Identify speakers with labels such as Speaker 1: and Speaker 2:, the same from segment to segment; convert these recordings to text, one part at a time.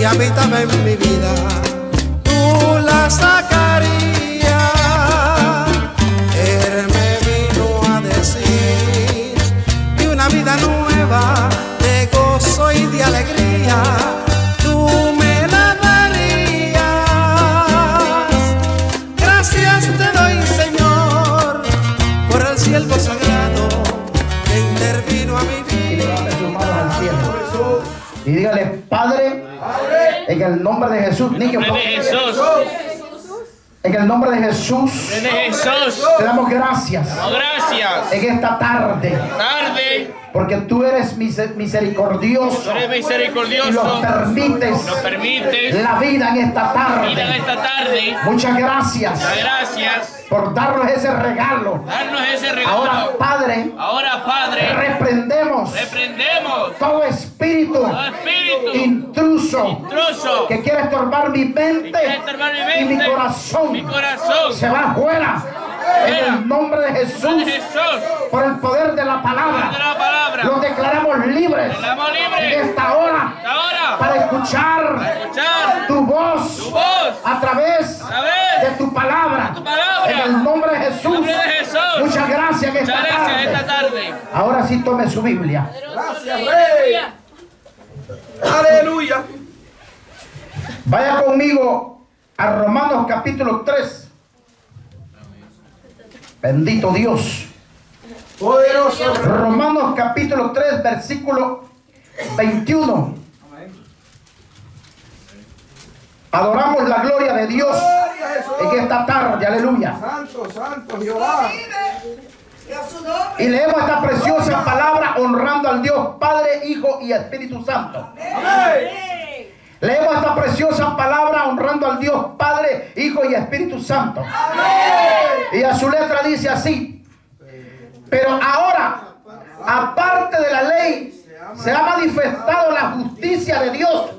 Speaker 1: y habítame en mi vida. Tú la sacarías. Él me vino a decir de una vida nueva, de gozo y de alegría. Tú me la darías. Gracias te doy, Señor, por el siervo sagrado que intervino a mi vida.
Speaker 2: Y dígale, Padre, en el nombre de Jesús, niño, en el nombre de Jesús, te damos gracias, en esta tarde, porque tú eres misericordioso, y nos permites la vida en esta tarde. Muchas gracias por darnos ese regalo. Ahora, Padre, reprendemos todo espíritu intruso que quiere estorbar mi mente y mi corazón. Se va fuera en el nombre de Jesús. Por el poder de la palabra, los declaramos libres en esta hora para escuchar tu voz a través de tu palabra. En el nombre de Jesús. Muchas gracias en esta tarde. Ahora sí, tome su Biblia.
Speaker 1: Gracias, Rey. Aleluya.
Speaker 2: Vaya conmigo a Romanos capítulo 3. Bendito Dios.
Speaker 1: Poderoso.
Speaker 2: Romanos capítulo 3, versículo 21. Adoramos la gloria de Dios en esta tarde. Aleluya.
Speaker 1: Santo, santo Jehová.
Speaker 2: Y leemos esta preciosa palabra honrando al Dios Padre, Hijo y Espíritu Santo.
Speaker 1: Amén.
Speaker 2: Leemos esta preciosa palabra honrando al Dios Padre, Hijo y Espíritu Santo.
Speaker 1: Amén.
Speaker 2: Y a su letra dice así: pero ahora, aparte de la ley, se ha manifestado la justicia de Dios,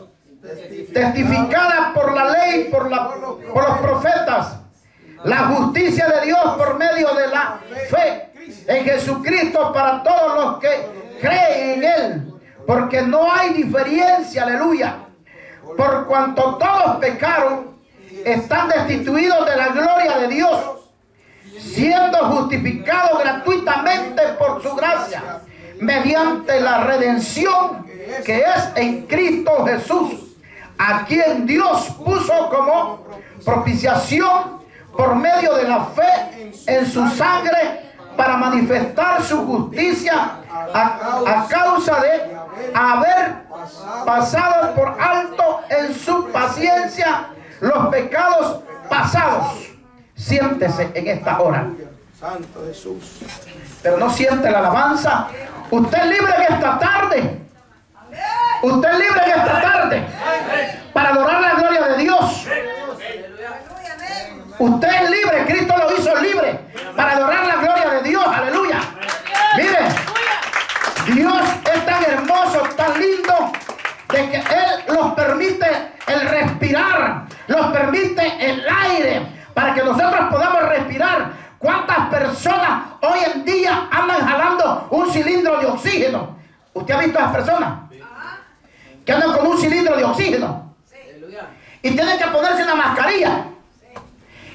Speaker 2: testificada por la ley, por los profetas. La justicia de Dios por medio de la fe en Jesucristo para todos los que creen en Él. Porque no hay diferencia, aleluya. Por cuanto todos pecaron, están destituidos de la gloria de Dios, siendo justificados gratuitamente por su gracia, mediante la redención que es en Cristo Jesús, a quien Dios puso como propiciación por medio de la fe en su sangre, para manifestar su justicia a causa de haber pasado por alto en su paciencia los pecados pasados. Siéntese en esta hora.
Speaker 1: Santo Jesús.
Speaker 2: Pero no siente la alabanza. Usted es libre en esta tarde. Usted es libre en esta tarde para adorar la gloria de Dios. Usted es libre. Cristo lo hizo libre para adorar la gloria de Dios. Aleluya. Mire, Dios es tan hermoso, tan lindo, de que Él nos permite el respirar, nos permite el aire para que nosotros podamos respirar. ¿Cuántas personas hoy en día andan jalando un cilindro de oxígeno? ¿Usted ha visto a las personas que andan con un cilindro de oxígeno? Y tienen que ponerse una mascarilla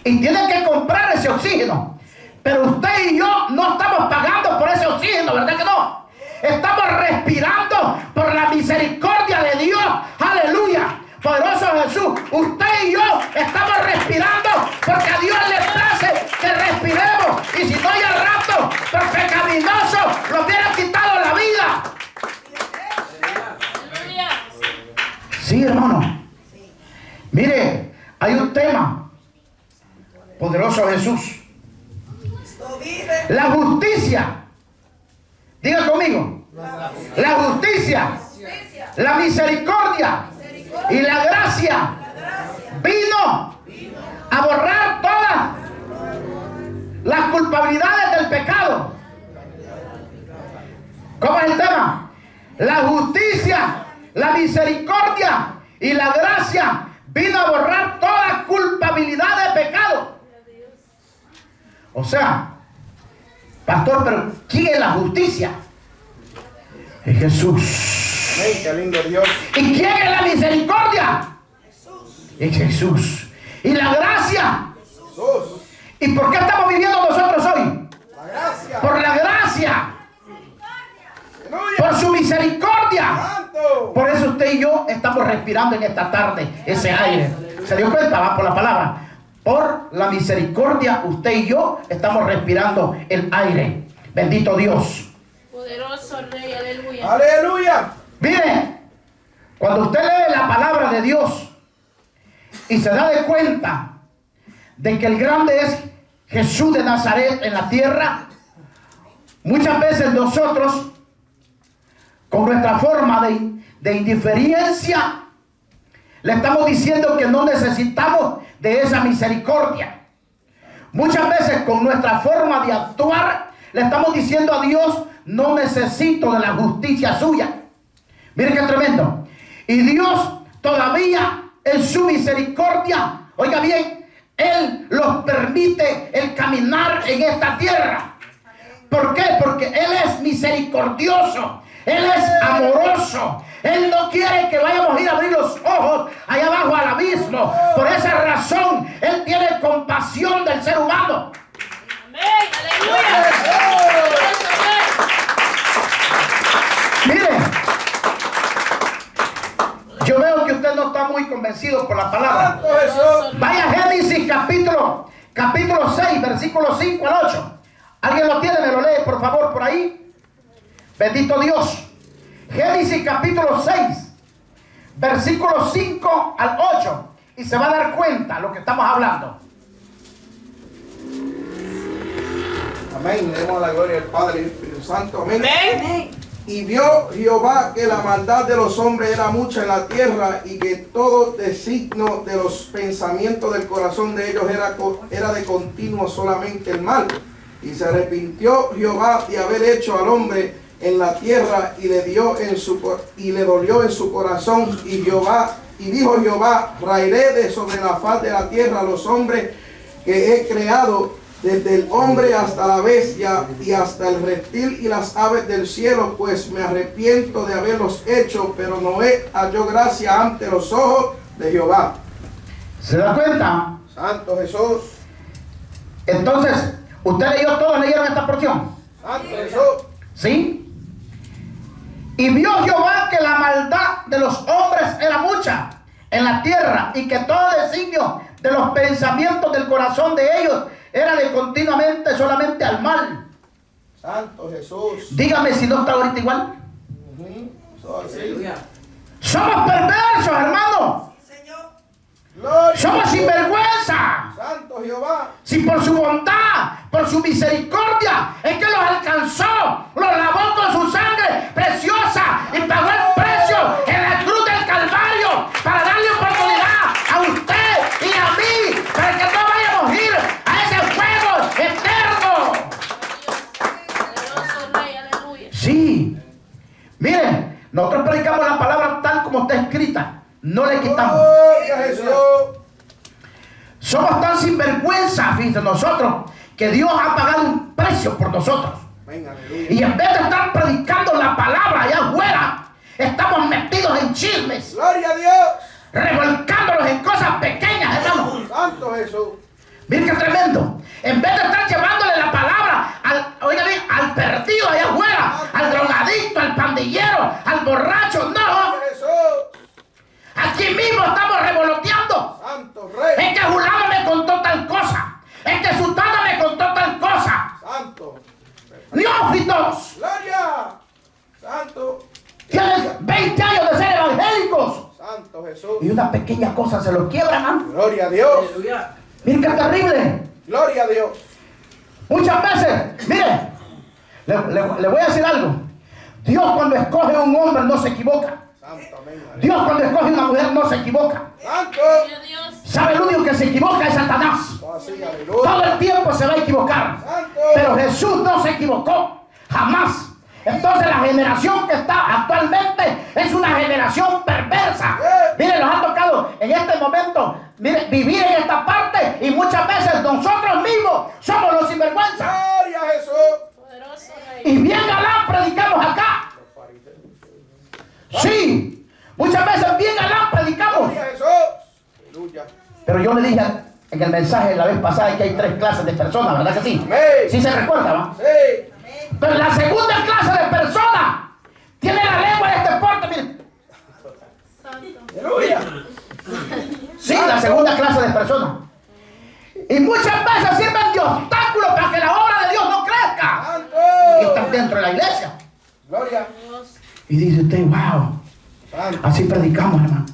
Speaker 2: y tienen que comprar ese oxígeno. Pero usted y yo no estamos pagando por ese oxígeno, ¿verdad que no? Estamos respirando por la misericordia de Dios. Aleluya. Poderoso Jesús. Usted y yo estamos respirando porque a Dios le place que respiremos. Y si no hay al rato, por pecaminoso, nos hubiera quitado la vida. Sí, hermano. Mire, hay un tema. Poderoso Jesús. La justicia. Diga conmigo. La justicia, la misericordia y la gracia vino a borrar todas las culpabilidades del pecado. ¿Cómo es el tema? La justicia, la misericordia y la gracia vino a borrar toda culpabilidad de pecado. O sea, pastor, pero ¿quién es la justicia? Es Jesús.
Speaker 1: Ay, qué lindo Dios.
Speaker 2: ¿Y quién es la misericordia? Es Jesús. Y la gracia.
Speaker 3: Jesús.
Speaker 2: ¿Y por qué estamos viviendo nosotros hoy?
Speaker 3: La gracia.
Speaker 2: Por la gracia.
Speaker 3: Aleluya.
Speaker 2: Por su misericordia.
Speaker 3: Santo.
Speaker 2: Por eso usted y yo estamos respirando en esta tarde ese aire. ¿Se dio cuenta? Va por la palabra. Por la misericordia, usted y yo estamos respirando el aire. Bendito Dios.
Speaker 4: Poderoso Rey, aleluya.
Speaker 3: Aleluya.
Speaker 2: Mire, cuando usted lee la palabra de Dios y se da de cuenta de que el grande es Jesús de Nazaret en la tierra, muchas veces nosotros, con nuestra forma de indiferencia, le estamos diciendo que no necesitamos de esa misericordia. Muchas veces con nuestra forma de actuar, le estamos diciendo a Dios, no necesito de la justicia suya. Miren qué tremendo. Y Dios todavía en su misericordia, oiga bien, Él los permite el caminar en esta tierra. ¿Por qué? Porque Él es misericordioso. Él es amoroso. Él no quiere que vayamos a ir a abrir los ojos allá abajo al abismo. Por esa razón, Él tiene compasión del ser humano.
Speaker 4: Amén, aleluya. Poderoso Rey.
Speaker 2: Mire, yo veo que usted no está muy convencido por la palabra.
Speaker 3: Santo Jesús.
Speaker 2: Vaya a Génesis capítulo 6, versículos 5 al 8. ¿Alguien lo tiene? Me lo lee, por favor, por ahí. Bendito Dios. Génesis capítulo 6, versículos 5 al 8. Y se va a dar cuenta lo que estamos hablando.
Speaker 3: Amén. Le damos la gloria al Padre y al Espíritu Santo. Amén.
Speaker 4: Amén.
Speaker 3: Y vio Jehová que la maldad de los hombres era mucha en la tierra y que todo designio de los pensamientos del corazón de ellos era de continuo solamente el mal. Y se arrepintió Jehová de haber hecho al hombre en la tierra y le dolió en su corazón. Y dijo Jehová, raeré de sobre la faz de la tierra a los hombres que he creado, desde el hombre hasta la bestia y hasta el reptil y las aves del cielo, pues me arrepiento de haberlos hecho, pero Noé halló gracia ante los ojos de Jehová.
Speaker 2: ¿Se da cuenta?
Speaker 3: Santo Jesús.
Speaker 2: Entonces, todos leyeron esta porción.
Speaker 3: Santo Jesús.
Speaker 2: ¿Sí? Y vio Jehová que la maldad de los hombres era mucha en la tierra y que todo designio de los pensamientos del corazón de ellos era de continuamente solamente al mal.
Speaker 3: Santo Jesús.
Speaker 2: Dígame si no está ahorita igual.
Speaker 3: Aleluya.
Speaker 2: Somos perversos, hermano.
Speaker 3: Gloria.
Speaker 2: Somos sinvergüenza.
Speaker 3: Santo Jehová.
Speaker 2: Si por su bondad, por su misericordia, es que los alcanzó, los lavó con su sangre preciosa y pagó el precio en la cruz del Calvario para darle oportunidad a usted y a mí, para que no vayamos a ir a ese fuego eterno.
Speaker 4: Poderoso Rey, aleluya.
Speaker 2: Sí, miren, nosotros predicamos la palabra tal como está escrita, no le quitamos.
Speaker 3: Gloria a Jesús.
Speaker 2: Somos tan sinvergüenza, fíjense nosotros, que Dios ha pagado un precio por nosotros.
Speaker 3: Venga, aleluya.
Speaker 2: Y en vez de estar predicando la palabra allá afuera, estamos metidos en chismes,
Speaker 3: Gloria a Dios.
Speaker 2: revolcándonos en cosas pequeñas, hermano.
Speaker 3: Santo Jesús.
Speaker 2: Miren qué tremendo. En vez de estar llevándole la palabra oiga bien, al perdido allá afuera, al drogadicto, al pandillero, al borracho, no.
Speaker 3: Gloria a Jesús.
Speaker 2: Aquí mismo estamos revoloteando.
Speaker 3: Santo Rey.
Speaker 2: Es que Julano me contó tal cosa. Es que Sultana me contó tal cosa.
Speaker 3: Santo.
Speaker 2: Neófitos.
Speaker 3: Gloria. Santo.
Speaker 2: Tienen 20 años de ser evangélicos.
Speaker 3: Santo Jesús.
Speaker 2: Y una pequeña cosa se lo quiebran, ¿no?
Speaker 3: Gloria a Dios.
Speaker 2: Miren qué terrible.
Speaker 3: Gloria a Dios.
Speaker 2: Muchas veces, mire, le voy a decir algo. Dios cuando escoge a un hombre no se equivoca.
Speaker 3: Santo, amén.
Speaker 2: Dios cuando escoge a una mujer no se equivoca.
Speaker 3: Santo.
Speaker 4: Gloria a Dios.
Speaker 2: ¿Sabe el único que se equivoca es Satanás?
Speaker 3: Así, aleluya.
Speaker 2: Todo el tiempo se va a equivocar.
Speaker 3: Santo.
Speaker 2: Pero Jesús no se equivocó. Jamás. Entonces la generación que está actualmente es una generación perversa. Miren, nos ha tocado en este momento, miren, vivir en esta parte y muchas veces nosotros mismos somos los sinvergüenzas.
Speaker 3: Gloria a Jesús.
Speaker 4: Poderoso Rey.
Speaker 2: Y bien galán predicamos acá. Sí, muchas veces bien galán predicamos.
Speaker 3: Gloria a Jesús. Aleluya.
Speaker 2: Pero yo le dije en el mensaje la vez pasada que hay 3 clases de personas, ¿verdad que sí?
Speaker 3: Amén.
Speaker 2: ¿Sí se recuerda, va?
Speaker 3: Sí.
Speaker 2: Pero la segunda clase de persona tiene la lengua de este porte, mire.
Speaker 4: Santo.
Speaker 3: Aleluya.
Speaker 2: Sí, la segunda clase de personas. Y muchas veces sirven de obstáculo para que la obra de Dios no crezca.
Speaker 3: Santo.
Speaker 2: Y están dentro de la iglesia.
Speaker 3: Gloria.
Speaker 2: Y dice usted, wow,
Speaker 3: Santo.
Speaker 2: así predicamos, hermano.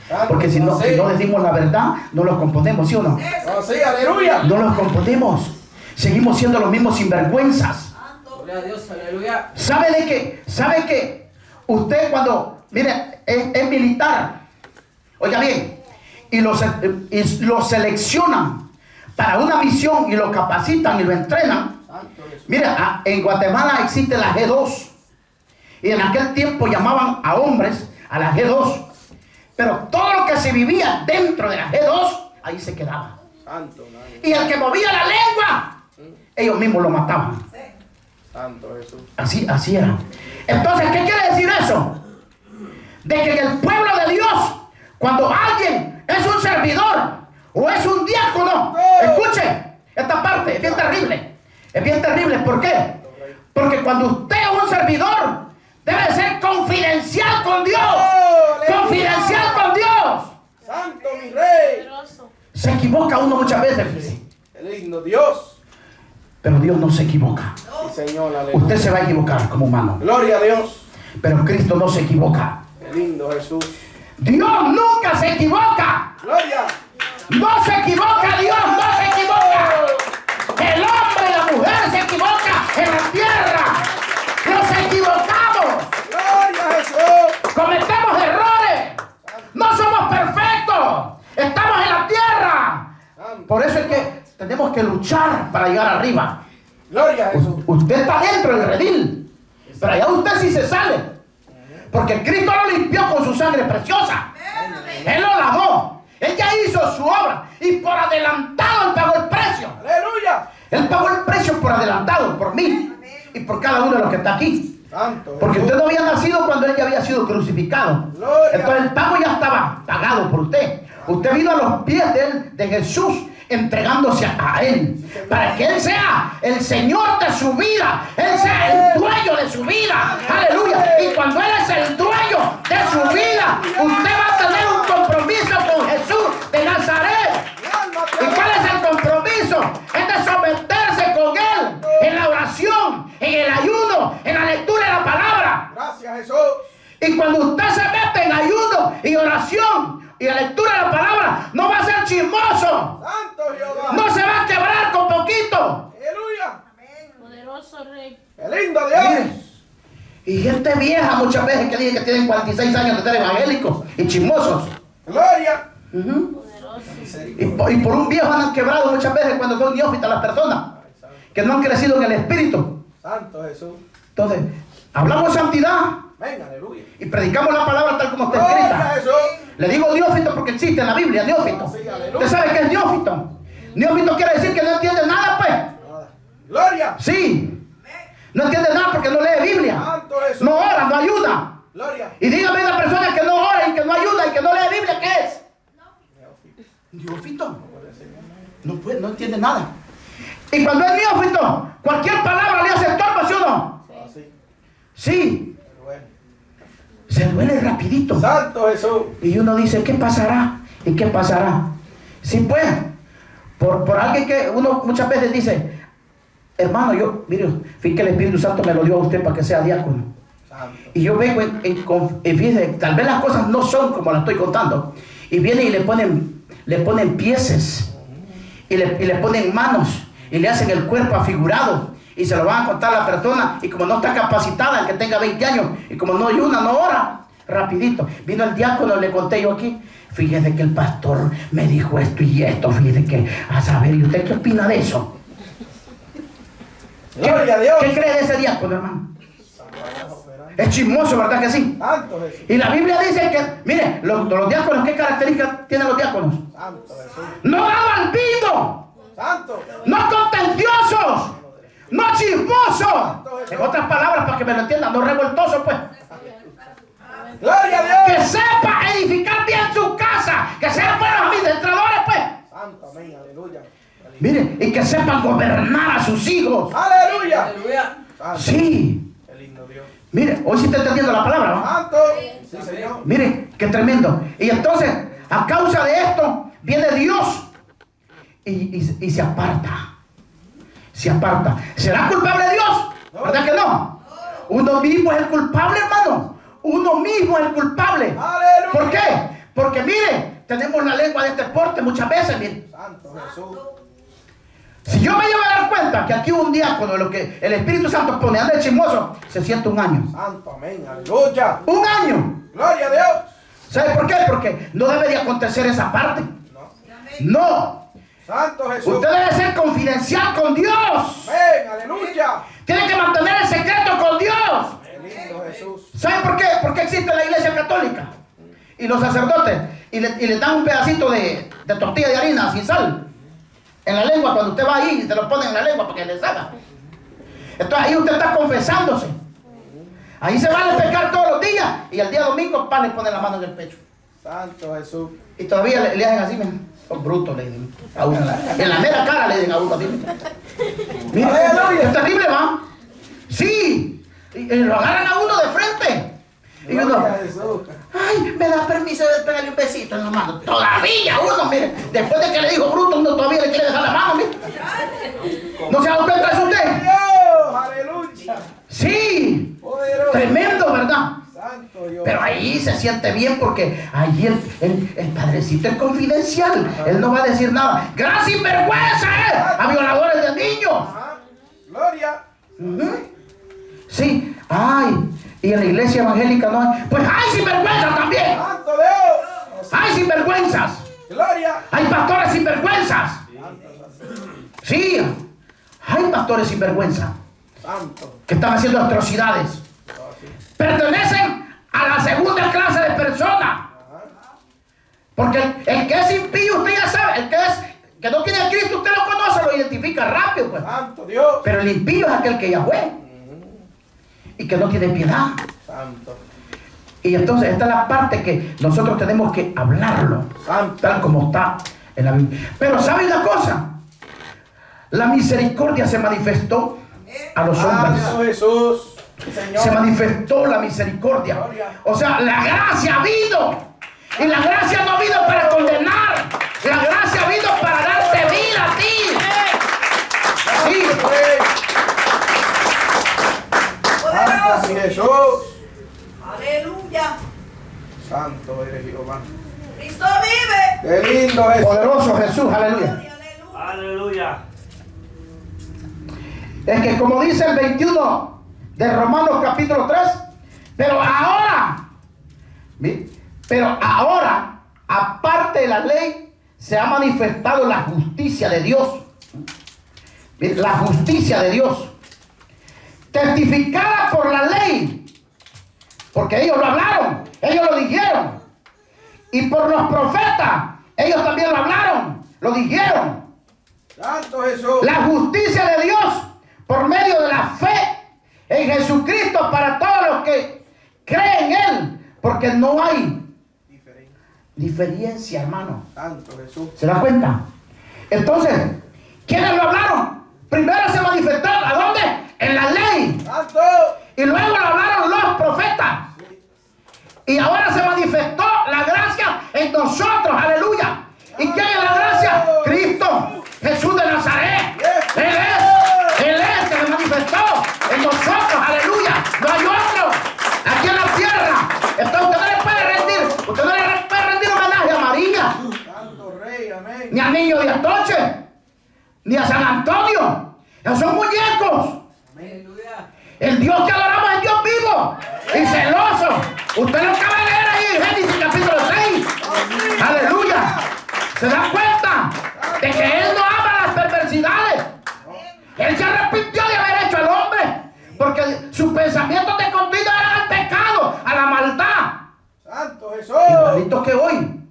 Speaker 3: Santo.
Speaker 2: Porque si no decimos la verdad, no los componemos, ¿sí o no?
Speaker 3: Oh, sí, aleluya.
Speaker 2: No los componemos. Seguimos siendo los mismos sinvergüenzas.
Speaker 5: Gloria a Dios, aleluya.
Speaker 2: ¿Sabe que usted cuando, mire, es militar, oiga bien, y lo seleccionan para una misión y lo capacitan y lo entrenan?
Speaker 3: Santo Jesús.
Speaker 2: Mira, en Guatemala existe la G2. Y en aquel tiempo llamaban a hombres a la G2. Pero todo lo que se vivía dentro de la G2, ahí se quedaba.
Speaker 3: Santo.
Speaker 2: Y el que movía la lengua, ellos mismos lo mataban.
Speaker 3: Santo Jesús.
Speaker 2: Así era. Entonces, ¿qué quiere decir eso? De que en el pueblo de Dios, cuando alguien es un servidor o es un diácono, escuche, esta parte es bien terrible. Es bien terrible, ¿por qué? Porque cuando usted es un servidor, debe ser confidencial con Dios. Confidencial con Dios.
Speaker 3: Santo mi rey.
Speaker 4: Poderoso.
Speaker 2: Se equivoca uno muchas veces, fíjese.
Speaker 3: Qué lindo Dios.
Speaker 2: Pero Dios no se equivoca.
Speaker 3: Sí, Señor, aleluya.
Speaker 2: Usted se va a equivocar como humano,
Speaker 3: Gloria a Dios.
Speaker 2: pero Cristo no se equivoca.
Speaker 3: Qué lindo Jesús.
Speaker 2: Dios nunca se equivoca.
Speaker 3: Gloria.
Speaker 2: No se equivoca Dios, no se equivoca. El hombre y la mujer se equivocan en la tierra. Nos equivocamos.
Speaker 3: Gloria a Jesús.
Speaker 2: Cometemos errores. No somos perfectos. Estamos en la tierra. Por eso es que tenemos que luchar para llegar arriba.
Speaker 3: Gloria a Jesús.
Speaker 2: Usted está dentro del redil, pero allá usted sí se sale. Porque Cristo lo limpió con su sangre preciosa. Él lo lavó. Él ya hizo su obra. Y por adelantado Él pagó el precio.
Speaker 3: Aleluya.
Speaker 2: Él pagó el precio por adelantado, por mí y por cada uno de los que está aquí.
Speaker 3: Santo
Speaker 2: Porque
Speaker 3: Jesús.
Speaker 2: usted no había nacido cuando Él ya había sido crucificado.
Speaker 3: Gloria.
Speaker 2: Entonces el pago ya estaba pagado por usted. Usted vino a los pies de Jesús, entregándose a Él, para que Él sea el Señor de su vida. Él sea el dueño de su vida. Aleluya. Y cuando Él es el dueño de su vida, usted va a tener un compromiso con Jesús de Nazaret. ¿Y cuál es el compromiso? Es de someterse con Él en la oración, en el ayuno, en la lectura de la palabra.
Speaker 3: Gracias Jesús.
Speaker 2: Y cuando usted se mete en ayuno y oración y la lectura de la palabra, no va a ser chismoso.
Speaker 3: Santo Jehová.
Speaker 2: No se va a quebrar con poquito.
Speaker 3: Aleluya.
Speaker 4: Poderoso Rey.
Speaker 3: Qué lindo Dios.
Speaker 2: Mire, y gente vieja muchas veces que dicen que tienen 46 años de ser evangélicos y chismosos.
Speaker 3: Gloria.
Speaker 4: Poderoso.
Speaker 2: Y por un viejo han quebrado muchas veces cuando son neófitas las personas que no han crecido en el espíritu.
Speaker 3: Santo Jesús.
Speaker 2: Entonces, hablamos santidad
Speaker 3: Venga, aleluya.
Speaker 2: y predicamos la palabra tal como está
Speaker 3: Gloria a
Speaker 2: escrita.
Speaker 3: Jesús.
Speaker 2: Le digo neófito porque existe en la Biblia, neófito. ¿Usted sabe qué es neófito? Neófito quiere decir que no entiende nada, pues.
Speaker 3: Gloria.
Speaker 2: Sí. No entiende nada porque no lee Biblia.
Speaker 3: Santo Jesús.
Speaker 2: No ora, no ayuda.
Speaker 3: Gloria.
Speaker 2: Y dígame una persona que no ora y que no ayuda y que no lee Biblia, ¿qué es? Neófito. No entiende nada. Y cuando es neófito, cualquier palabra le hace estorbo, ¿sí o no?
Speaker 3: Así.
Speaker 2: Sí.
Speaker 3: Bueno.
Speaker 2: Se duele rapidito.
Speaker 3: Santo Jesús.
Speaker 2: Y uno dice, ¿qué pasará? ¿Y qué pasará? Sí, pues, por alguien que uno muchas veces dice, hermano, yo, mire, fíjate que el Espíritu Santo me lo dio a usted para que sea diácono.
Speaker 3: Santo.
Speaker 2: Y yo vengo y fíjese, tal vez las cosas no son como las estoy contando. Y vienen y le ponen pieses, y le ponen manos, y le hacen el cuerpo afigurado. Y se lo van a contar a la persona, y como no está capacitada, el que tenga 20 años, y como no ayuna, no ora, rapidito. Vino el diácono, le conté yo aquí, fíjese que el pastor me dijo esto y esto, fíjese que, a saber, ¿y usted qué opina de eso?
Speaker 3: Gloria a Dios.
Speaker 2: ¿Qué cree de ese diácono, hermano? Es chismoso, ¿verdad que sí?
Speaker 3: Santo Jesús.
Speaker 2: Y la Biblia dice que, mire, los diáconos, ¿qué características tienen los diáconos?
Speaker 3: Santo Jesús.
Speaker 2: No daban vino,
Speaker 3: Santo.
Speaker 2: no contenciosos, no chismosos. En otras palabras, para que me lo entiendan, no revoltosos, pues.
Speaker 3: Gloria a
Speaker 2: Que
Speaker 3: Dios.
Speaker 2: sepa edificar bien su casa, que sean buenos administradores Miren, y que sepan gobernar a sus hijos.
Speaker 3: Aleluya.
Speaker 5: Aleluya.
Speaker 3: Santo.
Speaker 2: Sí.
Speaker 3: Qué lindo Dios.
Speaker 2: Mire, hoy sí está entendiendo la palabra, ¿no?
Speaker 3: Santo. Sí, Señor.
Speaker 2: Mire, qué tremendo. Y entonces, a causa de esto, viene Dios y se aparta. Se aparta. ¿Será culpable Dios? ¿Verdad que no? Uno mismo es el culpable, hermano. Uno mismo es el culpable.
Speaker 3: Aleluya.
Speaker 2: ¿Por qué? Porque mire, tenemos la lengua de este porte muchas veces, mire.
Speaker 3: Santo Jesús.
Speaker 2: Si yo me llevo a dar cuenta que aquí un diácono, lo que el Espíritu Santo pone, anda de chismoso, se siente un año.
Speaker 3: Santo, amén. Aleluya.
Speaker 2: Un año.
Speaker 3: Gloria a Dios.
Speaker 2: ¿Sabe por qué? Porque no debe de acontecer esa parte. No.
Speaker 3: Santo Jesús.
Speaker 2: Usted debe ser confidencial con Dios.
Speaker 3: Amén. Aleluya.
Speaker 2: Tiene que mantener el secreto con Dios.
Speaker 3: Qué lindo Jesús.
Speaker 2: ¿Sabe por qué? Porque existe la iglesia católica y los sacerdotes y le dan un pedacito de tortilla de harina sin sal en la lengua cuando usted va ahí y se lo ponen en la lengua para que le salga. Entonces ahí usted está confesándose. Ahí se vale pecar todos los días y el día domingo le ponen la mano en el pecho.
Speaker 3: Santo Jesús.
Speaker 2: Y todavía le hacen así, miren. Son brutos, le dicen. A uno. En la mera cara le dicen a uno así. Mira, es terrible, ¿va? Sí. Y lo agarran a uno de frente. Y uno,
Speaker 3: Gloria a Jesús.
Speaker 2: ay, me da permiso de pegarle un besito en la mano. Todavía uno, mire, después de que le dijo bruto, uno todavía le quiere dejar la mano, mire. ¿No se ha dado cuenta de eso usted?
Speaker 3: Dios. Aleluya.
Speaker 2: Sí.
Speaker 3: Poderoso.
Speaker 2: Tremendo, ¿verdad?
Speaker 3: Santo Dios.
Speaker 2: Pero ahí se siente bien porque allí el padrecito es confidencial. Él no va a decir nada. ¡Gran sinvergüenza, a violadores de niños!
Speaker 3: Ajá. Gloria.
Speaker 2: Sí. Ay, y en la iglesia evangélica no hay. Pues hay sinvergüenza también.
Speaker 3: Santo Dios.
Speaker 2: Hay sinvergüenzas.
Speaker 3: Gloria.
Speaker 2: Hay pastores sinvergüenzas. Sí. Hay pastores sinvergüenzas
Speaker 3: Santo.
Speaker 2: que están haciendo atrocidades. Pertenecen a la segunda clase de personas. Porque el que es impío, usted ya sabe, el que no tiene a Cristo, usted lo conoce, lo identifica rápido, pues.
Speaker 3: Santo Dios.
Speaker 2: Pero el impío es aquel que ya fue y que no tiene piedad.
Speaker 3: Santo.
Speaker 2: Y entonces esta es la parte que nosotros tenemos que hablarlo,
Speaker 3: Santo.
Speaker 2: tal como está en la Biblia. Pero ¿sabe una cosa? La misericordia se manifestó a los hombres.
Speaker 3: Santo Jesús. Señor.
Speaker 2: Se manifestó la misericordia. O sea, la gracia vino. Y la gracia no vino para condenar. La gracia vino para darte vida a ti. Sí.
Speaker 3: Santo Jesús.
Speaker 6: Aleluya.
Speaker 3: Santo eres Jehová.
Speaker 6: Cristo vive.
Speaker 3: Qué lindo Jesús.
Speaker 2: Poderoso Jesús, aleluya.
Speaker 6: Aleluya.
Speaker 7: Aleluya.
Speaker 2: Es que como dice el 21 de Romanos capítulo 3, pero ahora, aparte de la ley, se ha manifestado la justicia de Dios. La justicia de Dios. Testificada por la ley. Porque ellos lo hablaron, ellos lo dijeron. Y por los profetas, ellos también lo hablaron, lo dijeron.
Speaker 3: Santo Jesús.
Speaker 2: La justicia de Dios por medio de la fe en Jesucristo para todos los que creen en Él. Porque no hay diferencia, hermano.
Speaker 3: Santo Jesús.
Speaker 2: ¿Se da cuenta? Entonces, ¿quiénes lo hablaron? Primero se manifestó, ¿a dónde? En la ley.
Speaker 3: Santo.
Speaker 2: Y luego lo hablaron los profetas. Y ahora se manifestó la gracia en nosotros. Aleluya. ¿Y quién es la gracia? Cristo, Jesús de Nazaret. Él es que se manifestó en nosotros. Aleluya. No hay otro aquí en la tierra. Entonces usted no le puede rendir homenaje a María,
Speaker 3: Santo Rey. Amén.
Speaker 2: ni al niño de Atoche, ni a San Antonio. Esos son muñecos.
Speaker 5: Aleluya.
Speaker 2: El Dios que adoramos es Dios vivo y celoso. Usted lo acaba de leer ahí en Génesis capítulo 6. Aleluya. ¿Se dan cuenta de que Él no ama las perversidades? Él se arrepintió de haber hecho al hombre, porque sus pensamientos de continuo eran al pecado, a la maldad.
Speaker 3: Santo Jesús.
Speaker 2: Igualito que hoy,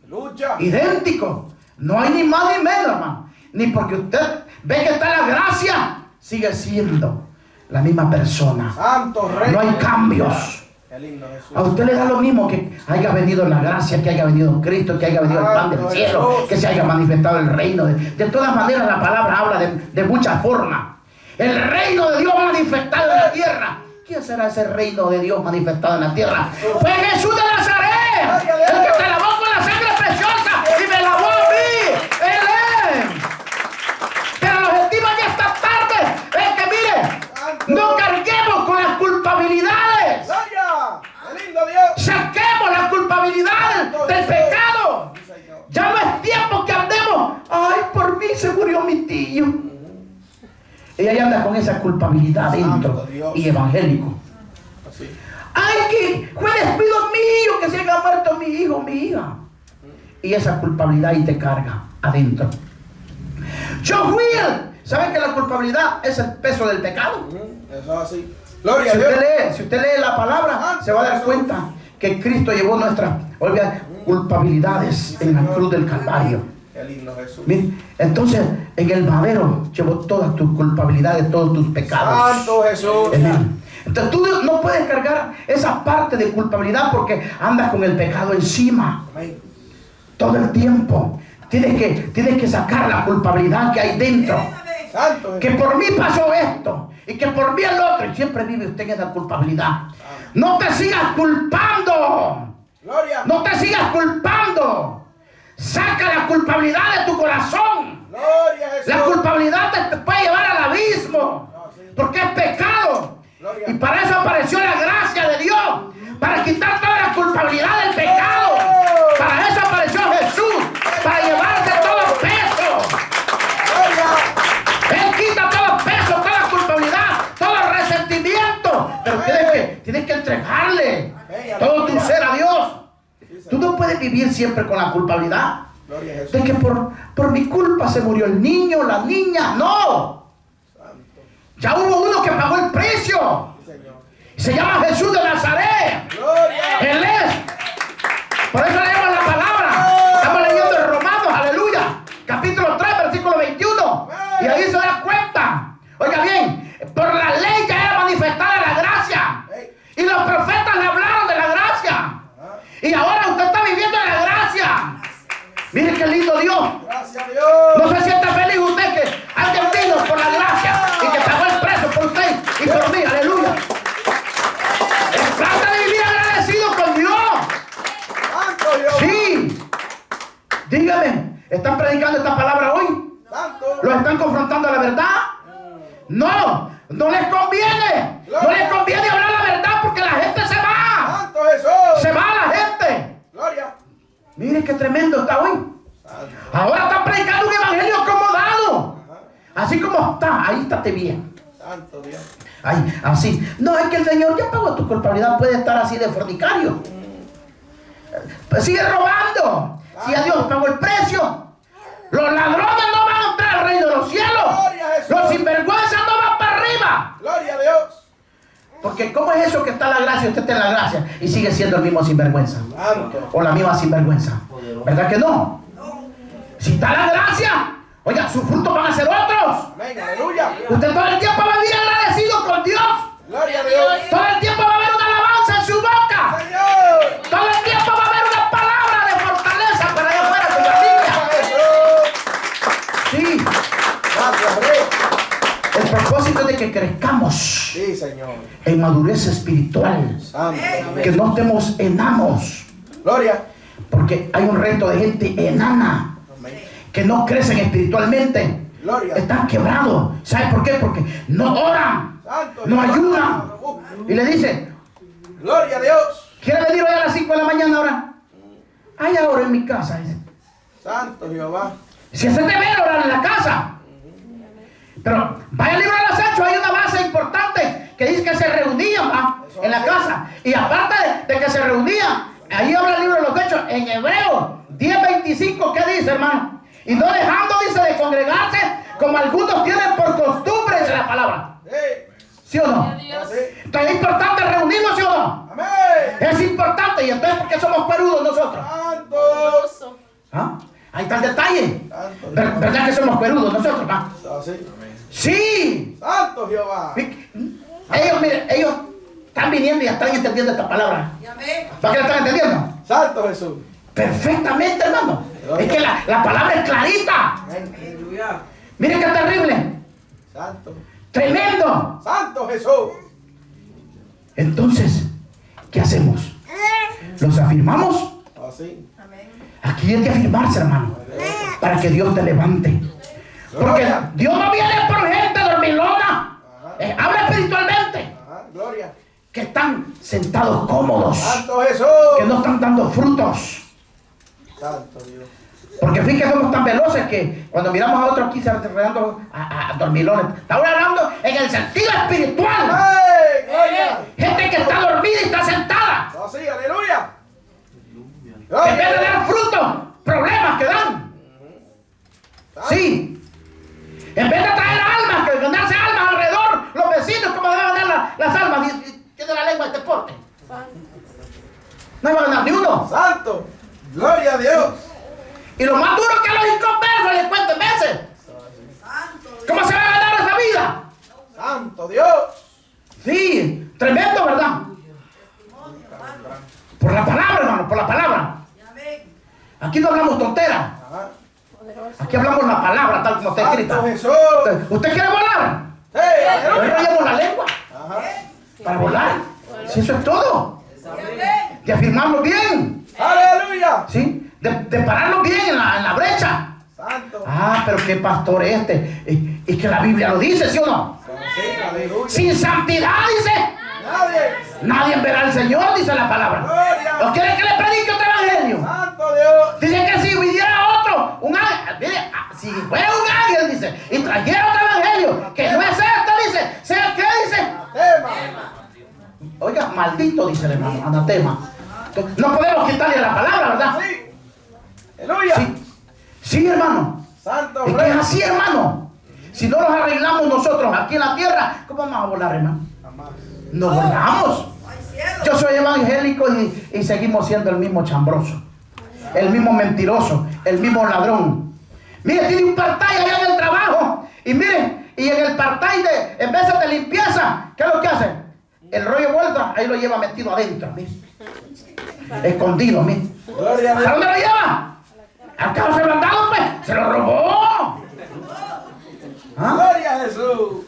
Speaker 3: Lucha.
Speaker 2: idéntico. No hay ni más ni menos, hermano. Ni porque usted ve que está la gracia, sigue siendo la misma persona.
Speaker 3: Santo Rey.
Speaker 2: No hay cambios.
Speaker 3: Qué lindo, Jesús.
Speaker 2: A usted le da lo mismo que haya venido la gracia, que haya venido Cristo, que haya venido el pan del cielo, que se haya manifestado el reino. De todas maneras, la palabra habla de muchas formas. El reino de Dios manifestado en la tierra. ¿Quién será ese reino de Dios manifestado en la tierra? Fue Jesús de Nazaret, el que te lavó con la sangre preciosa y me lavó a mí. Él es. Pero el objetivo de esta tarde es que, mire, no carguemos con las culpabilidades.
Speaker 3: ¡Gloria! ¡Qué lindo Dios!
Speaker 2: Saquemos la culpabilidad del pecado. Ya no es tiempo que andemos. Ay, por mí se murió mi tío. Ella anda con esa culpabilidad dentro y evangélico.
Speaker 3: Así.
Speaker 2: Ay, que fue despido mío que se haya muerto mi hijo, mi hija. Y esa culpabilidad ahí te carga adentro. Yo fui él. ¿Saben que la culpabilidad es el peso del pecado?
Speaker 3: Eso es así. Gloria a Dios.
Speaker 2: Si usted lee la palabra, se va a dar cuenta que Cristo llevó nuestras culpabilidades en la cruz del Calvario.
Speaker 3: Qué lindo, Jesús.
Speaker 2: Entonces, en el madero llevó todas tus culpabilidades, todos tus pecados.
Speaker 3: Santo Jesús.
Speaker 2: Amén. Entonces tú no puedes cargar esa parte de culpabilidad porque andas con el pecado encima.
Speaker 3: Amén.
Speaker 2: Todo el tiempo. Tienes que sacar la culpabilidad que hay dentro.
Speaker 3: Santo Jesús.
Speaker 2: Que por mí pasó esto y que por mí el otro. Y siempre vive usted en esa culpabilidad. No te sigas culpando.
Speaker 3: Gloria.
Speaker 2: No te sigas culpando. Saca la culpabilidad de tu corazón.
Speaker 3: Gloria a Jesús.
Speaker 2: La culpabilidad te puede llevar al abismo. Porque es pecado.
Speaker 3: Gloria.
Speaker 2: Y para eso apareció la gracia de Dios. Para quitar toda la culpabilidad del pecado. Para eso apareció Jesús. Para llevarse todo el peso. Él quita todo el peso, toda la culpabilidad, todo el resentimiento. Pero tienes que entregarle todo tu ser a Dios. Tú no puedes vivir siempre con la culpabilidad.
Speaker 3: Gloria a Jesús.
Speaker 2: De que por mi culpa se murió el niño, la niña. No. Ya hubo uno que pagó el precio.
Speaker 3: Sí, Señor.
Speaker 2: Se llama Jesús de Nazaret.
Speaker 3: Gloria.
Speaker 2: Él es. Por eso leemos la palabra. Estamos leyendo en Romanos, aleluya. Capítulo 3, versículo 21. Y ahí se da cuenta. Oiga bien, por la ley ya era manifestada la gracia. Y los profetas le hablaron de la gracia. Y ahora usted está viviendo en la gracia. Mire qué lindo Dios.
Speaker 3: Gracias a Dios.
Speaker 2: No se sienta feliz usted que alguien vino por la gracia y que pagó el precio por usted y por mí. Aleluya. Trata de vivir agradecido con Dios.
Speaker 3: Santo Dios.
Speaker 2: Sí. Dígame, ¿están predicando esta palabra hoy?
Speaker 3: Santo.
Speaker 2: ¿Los están confrontando a la verdad? No, no les conviene. No les conviene hablar la verdad porque la gente se va.
Speaker 3: Santo Jesús.
Speaker 2: Se va la gente.
Speaker 3: Gloria.
Speaker 2: Mire qué tremendo está hoy. Ahora están predicando un evangelio acomodado. Así como está, ahí estate bien.
Speaker 3: Santo Dios.
Speaker 2: Ay, así. No, es que el Señor ya pagó tu culpabilidad. Puede estar así de fornicario. Pues sigue robando. Si a Dios pagó el precio. Los ladrones no van a entrar al reino de los cielos.
Speaker 3: Gloria a Jesús.
Speaker 2: Los sinvergüenzas no van para arriba.
Speaker 3: Gloria a Dios.
Speaker 2: Porque ¿cómo es eso que está la gracia? Usted está en la gracia y sigue siendo el mismo sinvergüenza.
Speaker 3: Santo.
Speaker 2: O la misma sinvergüenza. ¿Verdad que no? Si está la gracia, oiga, sus frutos van a ser otros.
Speaker 3: Amén. Aleluya.
Speaker 2: Usted todo el tiempo va a vivir agradecido con Dios.
Speaker 3: Gloria a Dios.
Speaker 2: Todo el tiempo va a haber una alabanza en su boca.
Speaker 3: Señor.
Speaker 2: Todo el tiempo va a haber una palabra de fortaleza para allá afuera con la niña. Sí.
Speaker 3: Gracias, Rey.
Speaker 2: El propósito es de que crezcamos
Speaker 3: Sí, Señor.
Speaker 2: en madurez espiritual.
Speaker 3: Santo.
Speaker 2: Que no estemos enanos.
Speaker 3: Gloria.
Speaker 2: Porque hay un resto de gente enana
Speaker 3: Amén.
Speaker 2: que no crecen espiritualmente.
Speaker 3: Gloria.
Speaker 2: Están quebrados. ¿Sabe por qué? Porque no oran,
Speaker 3: Santo.
Speaker 2: no
Speaker 3: Dios.
Speaker 2: ayudan. Y le dicen,
Speaker 3: Gloria a Dios.
Speaker 2: ¿quiere venir hoy a las 5 de la mañana ahora? Hay ahora en mi casa. Dice.
Speaker 3: Santo Jehová.
Speaker 2: Si hace deber orar en la casa. Pero vaya al libro de los Hechos, hay una base importante que dice que se reunían en la casa. Y aparte de que se reunían, ahí habla el libro de los Hechos, en Hebreo 10:25, ¿qué dice, hermano? Y no dejando, dice, de congregarse, como algunos tienen por costumbre, dice la palabra. ¿Sí o no? Entonces es importante reunirnos, ¿sí o no?
Speaker 3: Amén.
Speaker 2: Es importante. Y entonces, ¿por qué somos cuerudos nosotros?
Speaker 3: Santo.
Speaker 2: ¿Ah? Ahí está el detalle.
Speaker 3: Santo.
Speaker 2: ¿Verdad que somos cuerudos nosotros? ¿Va?
Speaker 3: Así.
Speaker 2: Sí.
Speaker 3: Santo Jehová.
Speaker 2: Ellos, miren, ellos están viniendo y están entendiendo esta palabra.
Speaker 6: Amén.
Speaker 2: ¿Para qué la están entendiendo?
Speaker 3: Santo Jesús.
Speaker 2: Perfectamente, hermano. Es que la palabra es clarita.
Speaker 5: Aleluya.
Speaker 2: Miren qué terrible.
Speaker 3: Santo.
Speaker 2: Tremendo.
Speaker 3: Santo Jesús.
Speaker 2: Entonces, ¿qué hacemos? ¿Los afirmamos?
Speaker 3: Así.
Speaker 2: Aquí hay que afirmarse, hermano, para que Dios te levante. Porque Dios no viene por gente dormilona. Habla espiritualmente.
Speaker 3: Ajá. Gloria.
Speaker 2: Que están sentados cómodos.
Speaker 3: Santo Jesús.
Speaker 2: Que no están dando frutos.
Speaker 3: Santo Dios.
Speaker 2: Porque fíjense que somos tan veloces que cuando miramos a otros aquí se enredando a dormilones. Estamos hablando en el sentido espiritual.
Speaker 3: ¡Ay! Gloria.
Speaker 2: Gente que está dormida y está sentada.
Speaker 3: Así, aleluya.
Speaker 2: En vez de dar frutos, problemas que dan. Sí. En vez de traer almas, que ganarse almas alrededor, los vecinos, ¿cómo deben ganar las almas? Tiene la lengua este porte. No iba a ganar ni uno.
Speaker 3: Santo. Gloria a Dios.
Speaker 2: Y lo más duro que a los inconversos les cuento en veces. ¿Cómo se va a ganar esa vida?
Speaker 3: Santo Dios.
Speaker 2: Sí, tremendo, ¿verdad? Por la palabra, hermano, por la palabra. Aquí no hablamos tonteras.
Speaker 3: Ajá.
Speaker 2: Aquí hablamos la palabra tal como está escrita.
Speaker 3: Santo Jesús.
Speaker 2: ¿Usted quiere volar?
Speaker 3: Sí,
Speaker 2: Pues
Speaker 3: aleluya.
Speaker 2: rayamos la lengua
Speaker 3: Ajá.
Speaker 2: para volar. Si eso es todo. De afirmarlo bien.
Speaker 3: Aleluya.
Speaker 2: ¿Sí? De pararlo bien en la brecha.
Speaker 3: Santo.
Speaker 2: Ah, pero qué pastor es este. Y que la Biblia lo dice, ¿sí o no?
Speaker 3: Sí, aleluya.
Speaker 2: Sin santidad, dice.
Speaker 3: Nadie.
Speaker 2: Nadie verá al Señor, dice la palabra.
Speaker 3: Gloria.
Speaker 2: ¿O quiere que le predique otro evangelio?
Speaker 3: Santo Dios.
Speaker 2: Dice que si viniera otro, un ángel, mire, si fuera un ángel, dice, y trajera otro evangelio, que no es esto, dice, ¿sea qué? Dice,
Speaker 3: Tema.
Speaker 2: oiga, maldito, dice el hermano, anatema. No podemos quitarle la palabra, ¿verdad?
Speaker 3: Sí. Aleluya.
Speaker 2: Sí, sí, hermano.
Speaker 3: Santo
Speaker 2: Es que
Speaker 3: Rey.
Speaker 2: es así, hermano. Si no los arreglamos nosotros aquí en la tierra, ¿cómo vamos a volar, hermano?
Speaker 3: Jamás.
Speaker 2: No volamos.
Speaker 6: Ay, cielo.
Speaker 2: Yo soy evangélico y seguimos siendo el mismo chambroso, el mismo mentiroso, el mismo ladrón. Mire, tiene un part-time allá en el trabajo. Y mire, y en el part-time en vez de limpieza, ¿qué es lo que hace? El rollo vuelta, ahí lo lleva metido adentro, mire. Escondido, mire.
Speaker 3: Gloria a
Speaker 2: ¿A
Speaker 3: Dios.
Speaker 2: dónde lo lleva? Al carro se lo han dado, pues. Se lo robó. ¿Ah?
Speaker 3: Gloria a Jesús.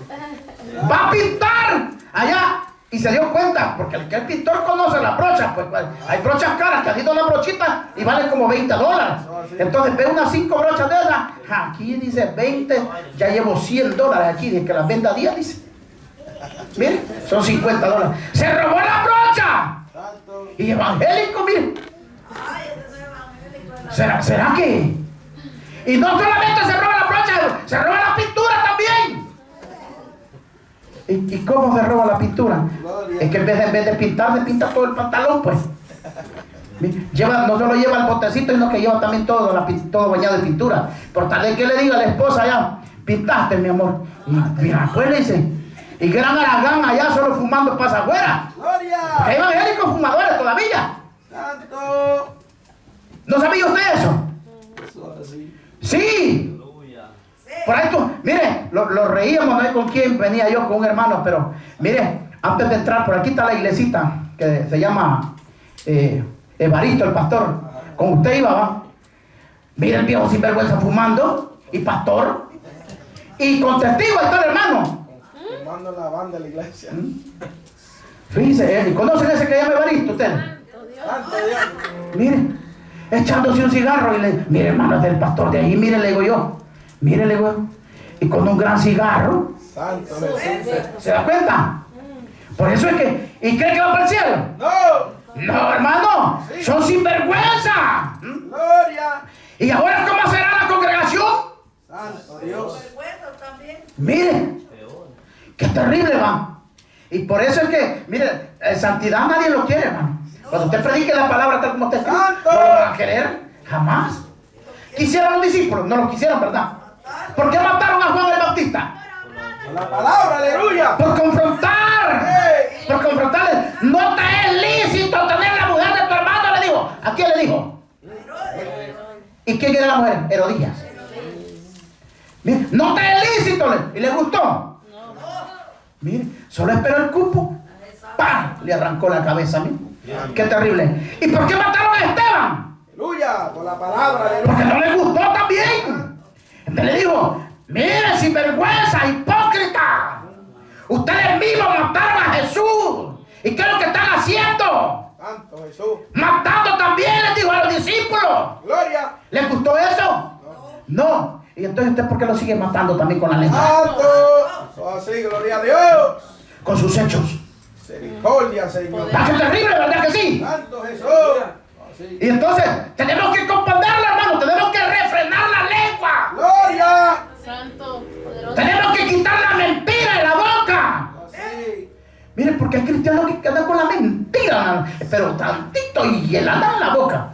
Speaker 2: Va a pintar allá. Y se dio cuenta, porque el que es pintor conoce las brochas, pues hay brochas caras, que aquí una brochita y valen como $20. Entonces ve unas 5 brochas de esas, aquí dice 20, ya llevo $100 aquí, de que las venda 10, dice. Mire, son $50. ¡Se robó la brocha!
Speaker 3: Santo.
Speaker 2: Y evangélico, mire. ¿Será que? Y no solamente se roba la brocha, se roba la pintura también. ¿Y cómo se roba la pintura? Es que en vez de pintar, se pinta todo el pantalón, pues. No solo lleva el botecito, sino que lleva también todo bañado de pintura. Por tal de que le diga a la esposa allá, pintaste, mi amor. Y mira, pues le dice, y gran aragán allá solo fumando pasa afuera.
Speaker 3: Gloria.
Speaker 2: Hay evangélicos fumadores todavía.
Speaker 3: Santo.
Speaker 2: ¿No sabía usted eso?
Speaker 3: Eso así.
Speaker 2: Sí. Por esto, mire, lo reíamos, no hay con quién venía yo, con un hermano, pero mire, antes de entrar, por aquí está la iglesita que se llama Evaristo, el pastor. Con usted iba, ¿va? Mire el viejo sinvergüenza fumando, y pastor, y con testigo está el hermano.
Speaker 3: Tomando la banda de la iglesia.
Speaker 2: Fíjese, ¿conocen ese que llama Evaristo ustedes?
Speaker 3: Santo Dios.
Speaker 2: Mire, echándose un cigarro y le, mire hermano, es del pastor de ahí, mire, le digo yo. Mire, le digo, y con un gran cigarro,
Speaker 3: Santo Jesús.
Speaker 2: ¿se da cuenta? Por eso es que, ¿y cree que va para el cielo?
Speaker 3: No.
Speaker 2: No, hermano, son sinvergüenza.
Speaker 3: Gloria.
Speaker 2: ¿Y ahora cómo será la congregación?
Speaker 3: Santo Dios.
Speaker 2: Mire, qué terrible va. Y por eso es que, mire, santidad nadie lo quiere, hermano. Cuando usted predique la palabra tal como usted escribe,
Speaker 3: ¡Santo!
Speaker 2: no lo van a querer, jamás. Quisieran los discípulos, no lo quisieron, ¿verdad? ¿Por qué mataron a Juan el Bautista?
Speaker 3: Con la palabra, aleluya.
Speaker 2: Por confrontar.
Speaker 3: ¡Ey!
Speaker 2: Por confrontarle. No te es lícito tener la mujer de tu hermano, le dijo. ¿A quién le dijo? ¿Y quién era la mujer? Herodías. Mire, no te es lícito. ¿Y le gustó? Mire, solo esperó el cupo ¡pam! Le arrancó la cabeza a mí. ¡Qué terrible! ¿Y por qué mataron a Esteban?
Speaker 3: Aleluya, por la palabra, aleluya.
Speaker 2: Porque no le gustó también. Entonces le dijo, mire, sinvergüenza, hipócrita. Ustedes mismos mataron a Jesús. ¿Y qué es lo que están haciendo?
Speaker 3: Santo Jesús.
Speaker 2: Matando también, les dijo a los discípulos.
Speaker 3: Gloria.
Speaker 2: ¿Les gustó eso? No. Y entonces usted, ¿por qué lo sigue matando también con la lengua?
Speaker 3: Santo. Oh, así, gloria a Dios.
Speaker 2: Con sus hechos.
Speaker 3: Misericordia, Señor.
Speaker 2: ¿Está que terrible, verdad que sí?
Speaker 3: Santo Jesús. Así.
Speaker 2: Y entonces tenemos que componerla, hermano. Tenemos que refrenar la lengua.
Speaker 3: Gloria.
Speaker 4: Santo, poderoso.
Speaker 2: Tenemos que quitar la mentira de la boca.
Speaker 3: Así.
Speaker 2: Miren, porque hay cristianos que andan con la mentira, pero tantito y el anda en la boca.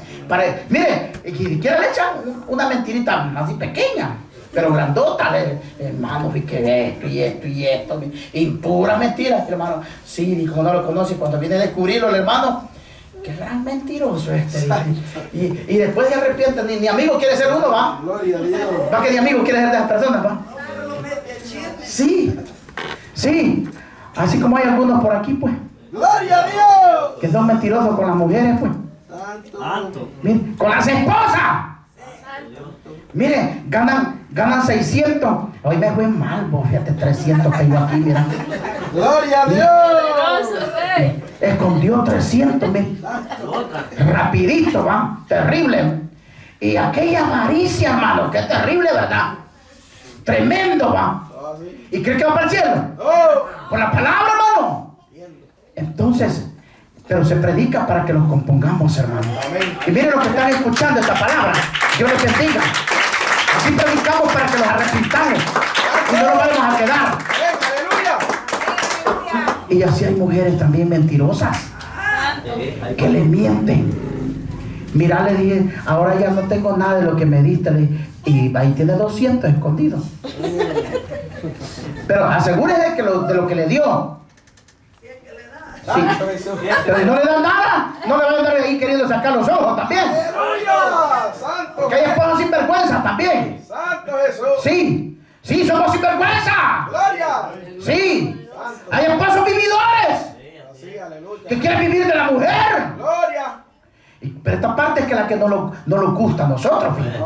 Speaker 2: Mire, y quiere le echan una mentirita así pequeña, pero grandota, hermano, y que esto y esto y esto, y pura mentira, hermano. Sí, dijo, no lo conoce, cuando viene a descubrirlo el hermano, qué gran mentiroso este. Y después se arrepiente, ni amigo quiere ser uno, va.
Speaker 3: Gloria a Dios.
Speaker 2: Va que ni amigo quiere ser de las personas, va. Sí, sí. Así como hay algunos por aquí, pues,
Speaker 3: Gloria a Dios.
Speaker 2: que son mentirosos con las mujeres, pues.
Speaker 3: Santo.
Speaker 2: Miren, con las esposas. Miren, ganan 600. Hoy me fue mal, vos, fíjate, 300 que yo aquí, mira.
Speaker 3: Gloria a Dios.
Speaker 4: Poderoso, Rey.
Speaker 2: Escondió 300, miren. Rapidito, va. Terrible. Y aquella avaricia, hermano, que terrible, ¿verdad? Tremendo, va.
Speaker 3: Así.
Speaker 2: ¿Y cree que va para el cielo?
Speaker 3: Oh.
Speaker 2: Por la palabra, hermano. Entonces, pero se predica para que los compongamos, hermano.
Speaker 3: Amén.
Speaker 2: Y miren lo que están escuchando esta palabra. Dios les bendiga. Así predicamos para que los arrepintamos y no nos vayamos a quedar.
Speaker 3: Aleluya.
Speaker 2: Y así hay mujeres también mentirosas que le mienten. Mira, le dije, ahora ya no tengo nada de lo que me diste. Y ahí tiene 200 escondidos. Pero asegúrese de lo que le dio. Sí.
Speaker 3: Santo Jesús.
Speaker 2: Pero si no le dan nada, no le van a andar ahí queriendo sacar los ojos también.
Speaker 3: Aleluya. Santo.
Speaker 2: Porque hay esposos sin vergüenza también.
Speaker 3: Santo Jesús.
Speaker 2: Sí, sí, somos sin vergüenza.
Speaker 3: Gloria.
Speaker 2: Sí, hay esposos vividores
Speaker 3: Así, aleluya.
Speaker 2: que quieren vivir de la mujer.
Speaker 3: Gloria.
Speaker 2: Pero esta parte es que la que no nos gusta a nosotros, fíjate.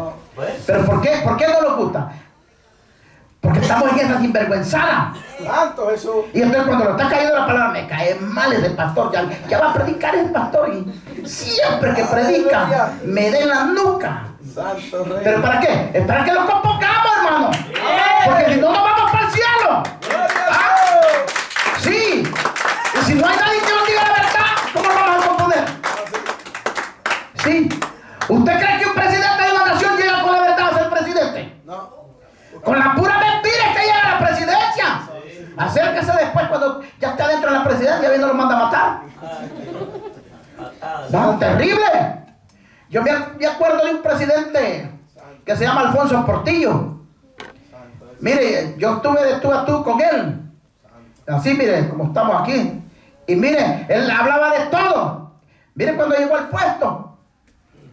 Speaker 2: Pero ¿por qué no nos gusta? Porque estamos en esa sinvergüenzada.
Speaker 3: Santo Jesús.
Speaker 2: Y entonces cuando lo está cayendo la palabra, me cae mal ese pastor. Ya va a predicar el pastor. Y siempre que predica, me den la nuca.
Speaker 3: Santo Rey.
Speaker 2: ¿Pero para qué? Es para que los compongamos, hermano. Porque si no, nos vamos para el cielo.
Speaker 3: Gloria a Dios.
Speaker 2: Sí. Y si no hay nadie que nos diga la verdad, ¿cómo lo vamos a componer? Sí. ¿Usted cree que un presidente de una nación llega con la verdad a ser presidente?
Speaker 3: No.
Speaker 2: Con la pura mentira que llega a la presidencia. Acérquese después cuando ya está dentro de la presidencia y viendo lo manda a matar. No, terrible. Yo me acuerdo de un presidente que se llama Alfonso Portillo. Mire, yo estuve de tú a tú con él. Así, mire, como estamos aquí. Y mire, él hablaba de todo. Mire cuando llegó al puesto.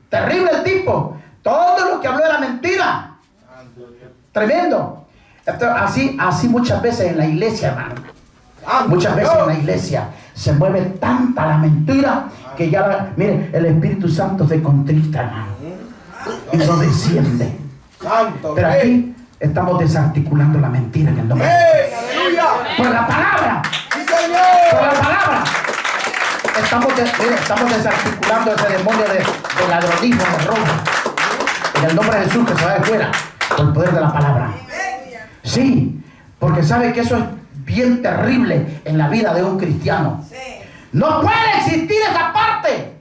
Speaker 2: Terrible el tipo. Todo lo que habló era mentira. Tremendo. Entonces, así muchas veces en la iglesia, hermano. Muchas veces en la iglesia se mueve tanta la mentira que ya, mire, el Espíritu Santo se contrista, hermano. Y no desciende.
Speaker 3: Santo
Speaker 2: Pero
Speaker 3: Rey.
Speaker 2: aquí estamos desarticulando la mentira en el nombre de
Speaker 3: ¡Ey! ¡Aleluya!
Speaker 2: por la palabra.
Speaker 3: ¡Sí,
Speaker 2: Por
Speaker 3: Señor!
Speaker 2: la palabra. Estamos desarticulando ese demonio de ladronismo, de robo. En el nombre de Jesús, que se va de fuera por el poder de la palabra. Sí, porque sabe que eso es bien terrible en la vida de un cristiano. No puede existir esa parte.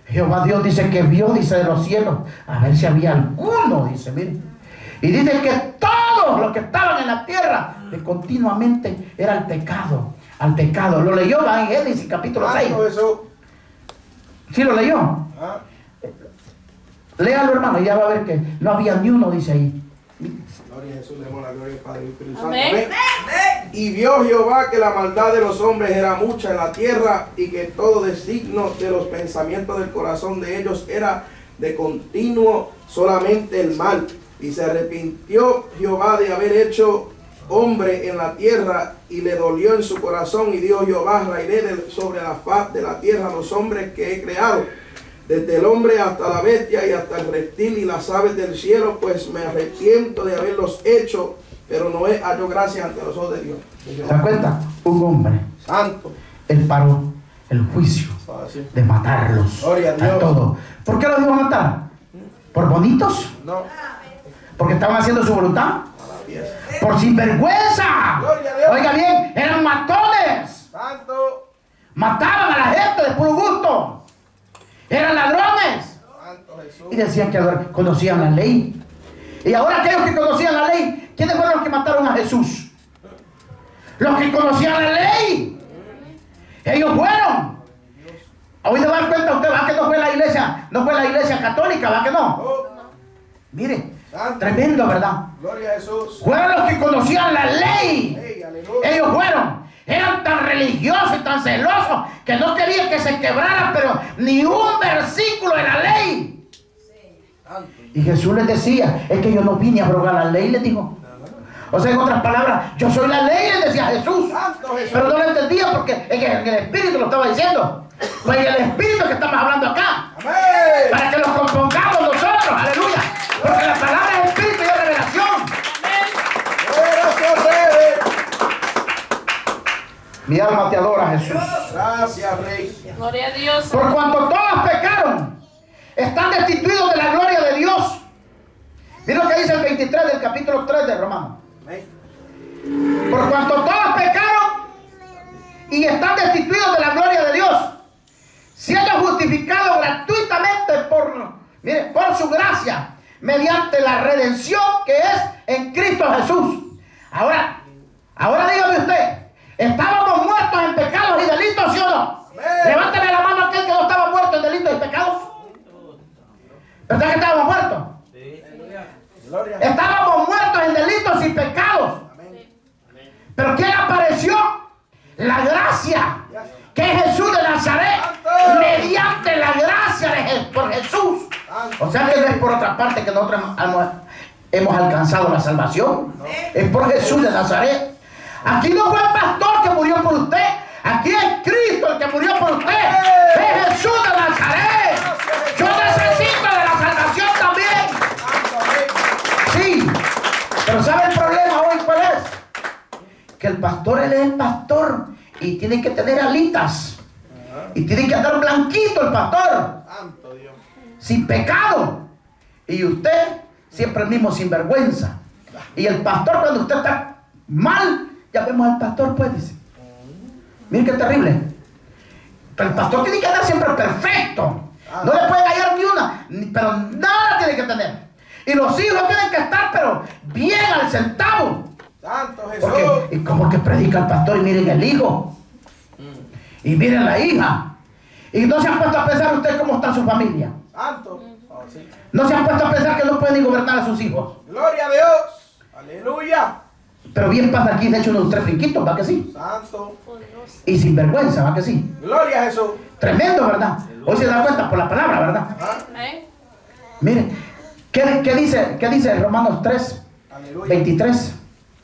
Speaker 2: Jehová Dios dice que vio, dice, de los cielos, a ver si había alguno, dice, miren. Y dice que todos los que estaban en la tierra, que continuamente era el pecado, al pecado. Lo leyó en Génesis capítulo 6.
Speaker 3: Santo Jesús.
Speaker 2: ¿Sí lo leyó?
Speaker 3: Ah.
Speaker 2: Léalo, hermano, y ya va a ver que no había ni uno, dice ahí.
Speaker 3: Gloria a Jesús, le damos la gloria al Padre y al Espíritu Santo.
Speaker 4: Amén.
Speaker 3: Amén. Y vio Jehová que la maldad de los hombres era mucha en la tierra y que todo designio de los pensamientos del corazón de ellos era de continuo solamente el mal. Y se arrepintió Jehová de haber hecho hombre en la tierra, y le dolió en su corazón, y dijo Jehová: raeré sobre la faz de la tierra los hombres que he creado, desde el hombre hasta la bestia y hasta el reptil y las aves del cielo, pues me arrepiento de haberlos hecho. Pero Noé halló gracia ante los ojos de Dios.
Speaker 2: ¿Se dan cuenta? Un hombre,
Speaker 3: Santo.
Speaker 2: él paró el juicio de matarlos
Speaker 3: Gloria a Dios.
Speaker 2: a todos. ¿Por qué los iba a matar? ¿Por bonitos?
Speaker 3: No.
Speaker 2: ¿Porque estaban haciendo su voluntad?
Speaker 3: A la fiesta.
Speaker 2: ¡Por sinvergüenza!
Speaker 3: Gloria a Dios.
Speaker 2: Oiga bien, eran matones.
Speaker 3: Santo.
Speaker 2: Mataban a la gente de puro gusto. Eran ladrones.
Speaker 3: Santo Jesús.
Speaker 2: Y decían que conocían la ley. Y ahora aquellos que conocían la ley, ¿quiénes fueron los que mataron a Jesús? Los que conocían la ley. Ellos fueron. Hoy se va a dar cuenta usted, va que no fue la iglesia católica, va que no. Mire,
Speaker 3: Santo.
Speaker 2: tremendo, ¿verdad?
Speaker 3: Gloria a Jesús.
Speaker 2: Fueron los que conocían la ley.
Speaker 3: Hey, aleluya.
Speaker 2: Ellos fueron. Eran tan religiosos y tan celosos que no querían que se quebrara, pero ni un versículo de la ley. Y Jesús les decía: es que yo no vine a abrogar la ley, les dijo. O sea, en otras palabras, yo soy la ley, les decía Jesús.
Speaker 3: Santo Jesús.
Speaker 2: Pero no lo entendía porque en el Espíritu lo estaba diciendo. Pues en el Espíritu que estamos hablando acá.
Speaker 3: Amén.
Speaker 2: Para que lo compongamos nosotros, aleluya. Porque la palabra es Espíritu y es revelación.
Speaker 3: Gracias, Rey.
Speaker 2: Mi alma te adora, Jesús.
Speaker 3: Gracias, Rey.
Speaker 4: Gloria a Dios.
Speaker 2: Por cuanto todos pecaron, están destituidos de la gloria de Dios. Mira lo que dice el 23 del capítulo 3 de Romanos.
Speaker 3: Amén.
Speaker 2: Por cuanto todos pecaron y están destituidos de la gloria de Dios, siendo justificados gratuitamente por su gracia, mediante la redención que es en Cristo Jesús. Ahora dígame usted, ¿estábamos muertos en pecados y delitos, sí o no?
Speaker 3: Amén.
Speaker 2: Levántame la mano aquel que no estaba muerto en delitos y pecados. ¿Verdad que estábamos muertos?
Speaker 3: Gloria.
Speaker 2: Estábamos muertos en delitos y pecados. Pero ¿quién apareció? La gracia, que es Jesús de Nazaret, mediante la gracia por Jesús. O sea que no es por otra parte que nosotros hemos alcanzado la salvación. Es por Jesús de Nazaret. Aquí no fue el pastor que murió por usted. Aquí es Cristo el que murió por usted. Es Jesús de Nazaret. Yo necesito de la salvación también. Sí, pero ¿sabe el problema hoy cuál es? Que el pastor, él es el pastor y tiene que tener alitas y tiene que andar blanquito el pastor,
Speaker 3: Santo Dios.
Speaker 2: sin pecado, y usted siempre el mismo sinvergüenza. Y el pastor, cuando usted está mal, ya vemos al pastor, pues dice, miren qué terrible. Pero el pastor tiene que andar siempre perfecto, no le puede hallar ni una, pero nada tiene que tener. Y los hijos tienen que estar, pero bien al centavo.
Speaker 3: Santo Jesús.
Speaker 2: Porque, y como que predica el pastor, y miren el hijo, y miren la hija. Y no se han puesto a pensar usted cómo está su familia.
Speaker 3: Santo. Oh, sí.
Speaker 2: No se han puesto a pensar que no pueden ni gobernar a sus hijos.
Speaker 3: Gloria a Dios. Aleluya.
Speaker 2: Pero bien pasa aquí, de hecho, unos tres brinquitos, ¿va que sí?
Speaker 3: Santo.
Speaker 2: Y sin vergüenza, ¿va que sí?
Speaker 3: Gloria a Jesús.
Speaker 2: Tremendo, ¿verdad? Hoy se da cuenta por la palabra, ¿verdad?
Speaker 4: Amén.
Speaker 2: Miren, ¿qué dice Romanos 3,
Speaker 3: Aleluya.
Speaker 2: 23?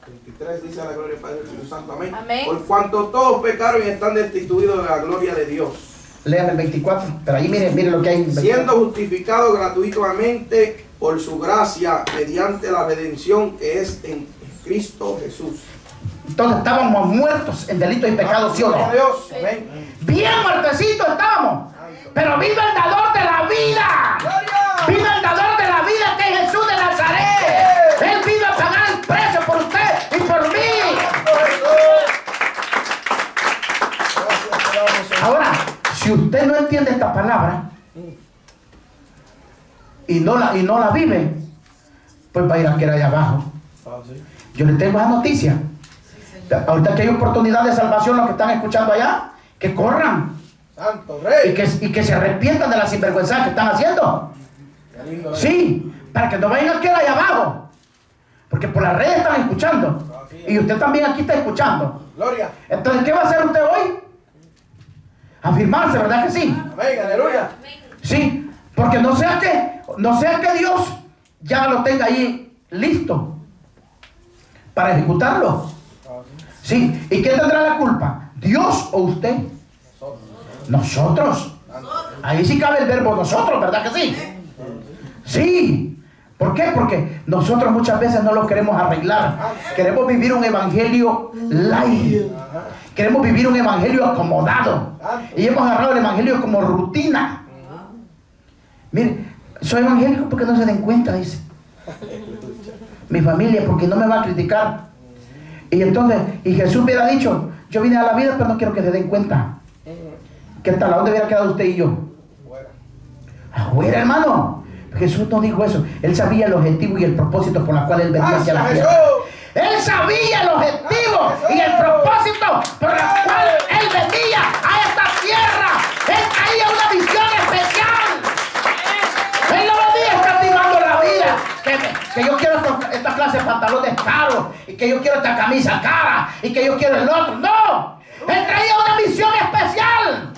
Speaker 3: 23 dice la gloria del Padre y del Espíritu Santo. Amén.
Speaker 4: Amén.
Speaker 3: Por cuanto todos pecaron y están destituidos de la gloria de Dios,
Speaker 2: Lean el 24, pero ahí miren lo que hay en el 24.
Speaker 3: siendo justificados gratuitamente por su gracia mediante la redención que es en Cristo Jesús.
Speaker 2: Entonces estábamos muertos en delitos y pecados, ¿sí o
Speaker 3: Gloria
Speaker 2: no?
Speaker 3: a Dios. Amén.
Speaker 2: Bien muertecitos estábamos, pero vino el dador de la vida.
Speaker 3: Gloria.
Speaker 2: Vino el dador de la vida, que es Jesús de Nazaret. Él vino a pagar el precio por usted y por mí.
Speaker 3: Santo Jesús. Gracias, te damos, Señor.
Speaker 2: Ahora, si usted no entiende esta palabra y no la vive, pues va a ir a quedar allá abajo.
Speaker 3: Ah, sí.
Speaker 2: Yo le tengo esa noticia. Ahorita que hay oportunidad de salvación, los que están escuchando allá, que corran
Speaker 3: Santo
Speaker 2: y
Speaker 3: Rey.
Speaker 2: que se arrepientan de la sinvergüenza que están haciendo.
Speaker 3: Qué lindo,
Speaker 2: Sí, para que no vayan a quedar allá abajo. Porque por las redes están escuchando. Y usted también aquí está escuchando.
Speaker 3: Gloria.
Speaker 2: Entonces, ¿qué va a hacer usted hoy? Afirmarse, ¿verdad que sí?
Speaker 3: Amén. Aleluya.
Speaker 2: Sí, porque no sea que Dios ya lo tenga ahí listo para ejecutarlo. Sí, ¿y quién tendrá la culpa? ¿Dios o usted? Nosotros. Ahí sí cabe el verbo nosotros, ¿verdad que sí? Sí. ¿Por qué? Porque nosotros muchas veces no lo queremos arreglar. Queremos vivir un evangelio light. Queremos vivir un evangelio acomodado. Y hemos agarrado el evangelio como rutina. Mire, soy evangélico porque no se den cuenta, dice. Mi familia, porque no me va a criticar. Y entonces, y Jesús hubiera dicho, yo vine a la vida, pero no quiero que se den cuenta. ¿Qué tal? ¿A dónde hubiera quedado usted y yo? Afuera, hermano. Jesús no dijo eso. Él sabía el objetivo y el propósito por el cual Él venía hacia la tierra. Él sabía el objetivo y el propósito por el cual Él venía a esta tierra. Él traía una misión especial. Él no venía escatimando la vida. Que yo quiero esta clase de pantalones caros, y que yo quiero esta camisa cara, y que yo quiero el otro. ¡No! Él traía una misión especial.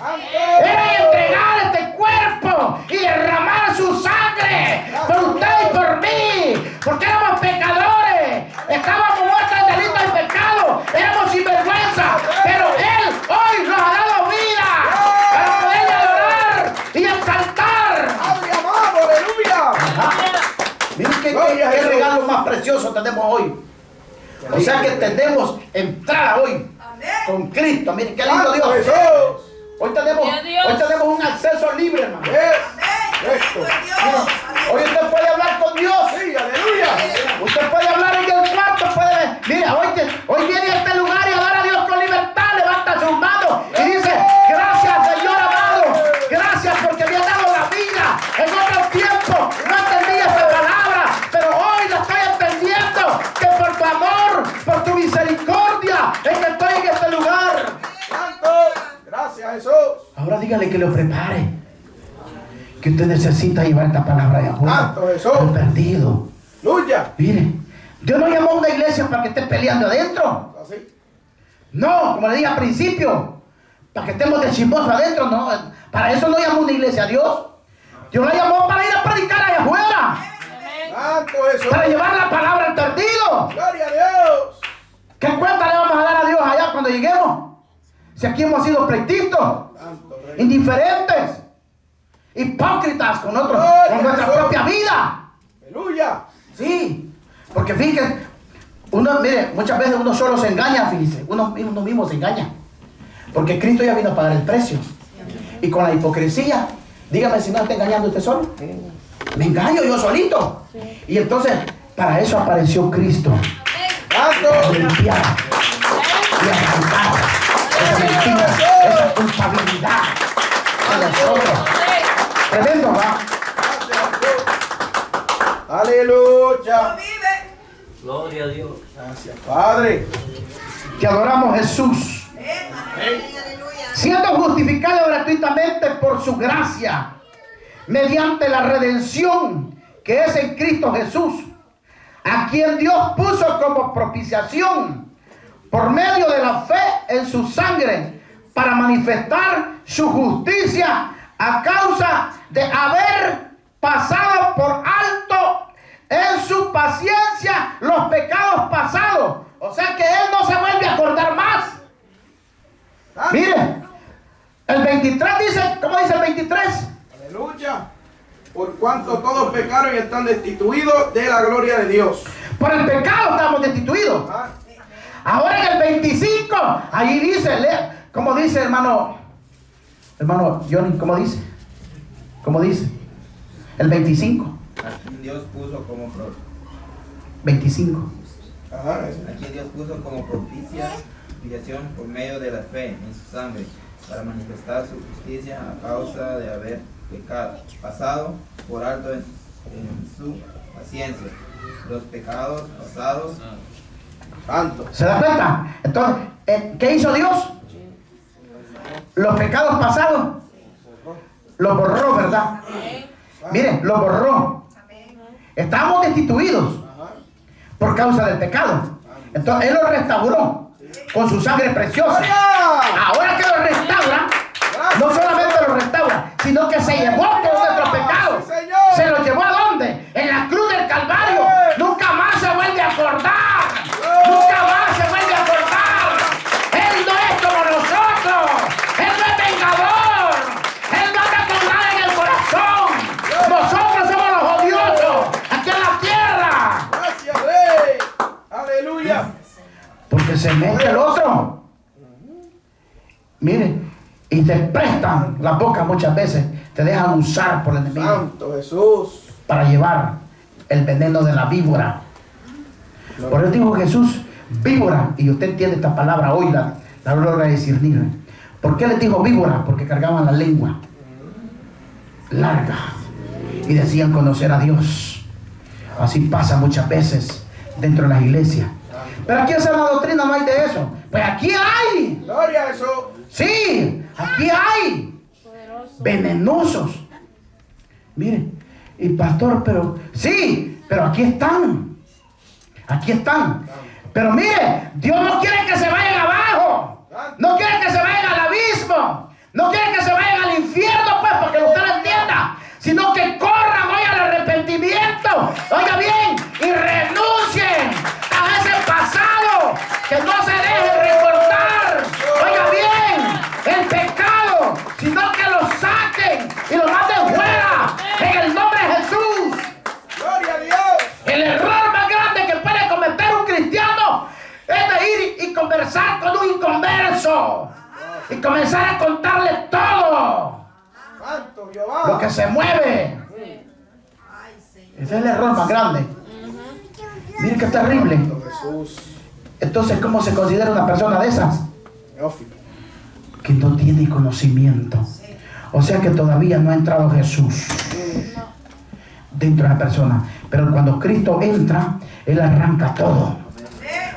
Speaker 2: Era entregar este cuerpo y derramar su sangre por usted y por mí. Porque éramos pecadores. Estábamos muertos en delitos y pecados. Éramos sinvergüenza. Pero Él hoy nos ha dado vida para poderle adorar y exaltar.
Speaker 3: ¡Aleluya!
Speaker 2: Miren qué regalo más precioso tenemos hoy. O sea que tenemos entrada hoy con Cristo. Miren qué lindo Dios. Hoy tenemos un acceso libre, hermano. Hoy usted puede hablar con Dios.
Speaker 3: Sí, aleluya.
Speaker 2: Usted puede hablar en el cuarto. Mira, hoy viene a este lugar y a dar a Dios con libertad. Levanta sus manos y dice: gracias, Señor amado. Gracias porque me ha dado la vida. En otro tiempo no entendía esta palabra, pero hoy la estoy entendiendo. Que por tu amor, por tu misericordia, es que estoy en este lugar.
Speaker 3: Santo. Gracias, Jesús.
Speaker 2: Ahora dígale que lo prepare. Que usted necesita llevar esta palabra de afuera.
Speaker 3: Santo Jesús.
Speaker 2: El perdido.
Speaker 3: ¡Aleluya!
Speaker 2: Mire, Dios no llamó a una iglesia para que esté peleando adentro.
Speaker 3: ¿Así?
Speaker 2: No, como le dije al principio, para que estemos de chismoso adentro, no. Para eso no llamó una iglesia a Dios. Dios la llamó para ir a predicar allá afuera.
Speaker 3: Santo Jesús.
Speaker 2: Para llevar la palabra al perdido.
Speaker 3: Gloria a Dios.
Speaker 2: ¿Qué cuenta le vamos a dar a Dios allá cuando lleguemos? Si aquí hemos sido pleitistas,
Speaker 3: Santo Rey.
Speaker 2: indiferentes, hipócritas con otros, con nuestra propia vida.
Speaker 3: Aleluya.
Speaker 2: Sí, porque fíjense, mire, muchas veces uno solo se engaña, fíjense, uno mismo se engaña. Porque Cristo ya vino a pagar el precio. Y con la hipocresía, dígame si no está engañando usted solo. Me engaño yo solito. Y entonces, para eso apareció Cristo. Para limpiar y arrancar esa mentira, esa culpabilidad de nosotros. Tremendo, ¿va?
Speaker 3: Aleluya.
Speaker 5: Gloria a Dios.
Speaker 3: Gracias, Padre.
Speaker 2: Te adoramos, Jesús. Siendo justificado gratuitamente por su gracia, mediante la redención que es en Cristo Jesús, a quien Dios puso como propiciación por medio de la fe en su sangre, para manifestar su justicia a causa de haber pasado por alto en su paciencia los pecados pasados. O sea que Él no se vuelve a acordar más. Mire, el 23 dice, ¿cómo dice el 23?
Speaker 3: Aleluya. Por cuanto todos pecaron y están destituidos de la gloria de Dios.
Speaker 2: Por el pecado estamos destituidos. Ahora en el 25, ahí dice, ¿cómo dice, hermano Johnny? ¿Cómo dice? ¿Cómo dice? El 25.
Speaker 7: Aquí Dios puso como
Speaker 2: 25.
Speaker 7: Aquí Dios puso como propiciación por medio de la fe en su sangre, para manifestar su justicia a causa de haber pasado por alto en su paciencia los pecados pasados.
Speaker 3: Santo.
Speaker 2: ¿Se da cuenta? Entonces, ¿qué hizo Dios? Los pecados pasados los borró, ¿verdad? Miren, los borró. Estábamos destituidos por causa del pecado. Entonces Él lo restauró con su sangre preciosa. Ahora que lo restaura, no solamente lo restaura, sino que se llevó todos nuestros pecados. ¿Se los llevó a dónde? En la cruz del Calvario. Nunca más se vuelve a acordar. se mete el otro. Mire, y te prestan la boca muchas veces, te dejan usar por el enemigo.
Speaker 3: Santo Jesús.
Speaker 2: Para llevar el veneno de la víbora. Por eso dijo Jesús, víbora, y usted entiende esta palabra hoy, la logra discernir. ¿Por qué les dijo víbora? Porque cargaban la lengua larga y decían conocer a Dios. Así pasa muchas veces dentro de las iglesias. Pero aquí en sana doctrina no hay de eso. Pues aquí hay.
Speaker 3: Gloria a Jesús.
Speaker 2: Sí, aquí hay venenosos. Miren, y pastor, pero sí, pero aquí están. Aquí están. Pero mire, Dios no quiere que se vayan abajo. No quiere que se vayan al abismo. No quiere que se vayan al infierno, pues, para que usted lo entienda. Sino que corran hoy al arrepentimiento. Oiga bien, y renuncien a ese pasado. Que no se dejen recortar. Oiga bien, el pecado. Sino que lo saquen y lo manden fuera. En el nombre de Jesús.
Speaker 3: Gloria a Dios.
Speaker 2: El error más grande que puede cometer un cristiano es de ir y conversar con un inconverso y comenzar a contarle todo
Speaker 3: Santo Jehová.
Speaker 2: lo que se mueve. Ese es el error más grande. Mire qué terrible.
Speaker 3: Santo Jesús.
Speaker 2: Entonces, ¿cómo se considera una persona de esas?
Speaker 3: Neófito.
Speaker 2: Que no tiene conocimiento. O sea que todavía no ha entrado Jesús dentro de la persona. Pero cuando Cristo entra, Él arranca todo.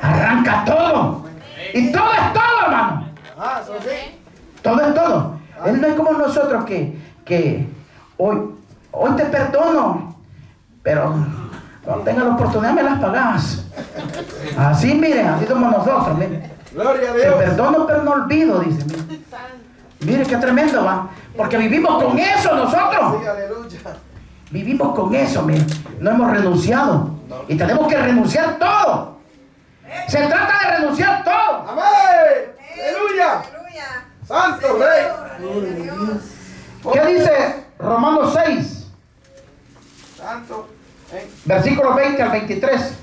Speaker 2: Arranca todo. Y todo es todo, hermano.
Speaker 3: Ah, eso sí.
Speaker 2: Todo es todo. Él no es como nosotros que hoy te perdono, pero cuando tenga la oportunidad me las pagas. Así, miren, así somos nosotros. Miren.
Speaker 3: Gloria a
Speaker 2: Te
Speaker 3: Dios.
Speaker 2: perdono, pero no olvido, dice. Mire qué tremendo va. Porque vivimos con eso nosotros.
Speaker 3: Sí, aleluya.
Speaker 2: Vivimos con eso, miren. No hemos renunciado. Y tenemos que renunciar todo. Se trata de renunciar todo.
Speaker 3: Amén. Aleluya. Santo Rey.
Speaker 2: ¿Qué dice Romanos 6,
Speaker 3: Santo.
Speaker 2: versículos 20 al 23?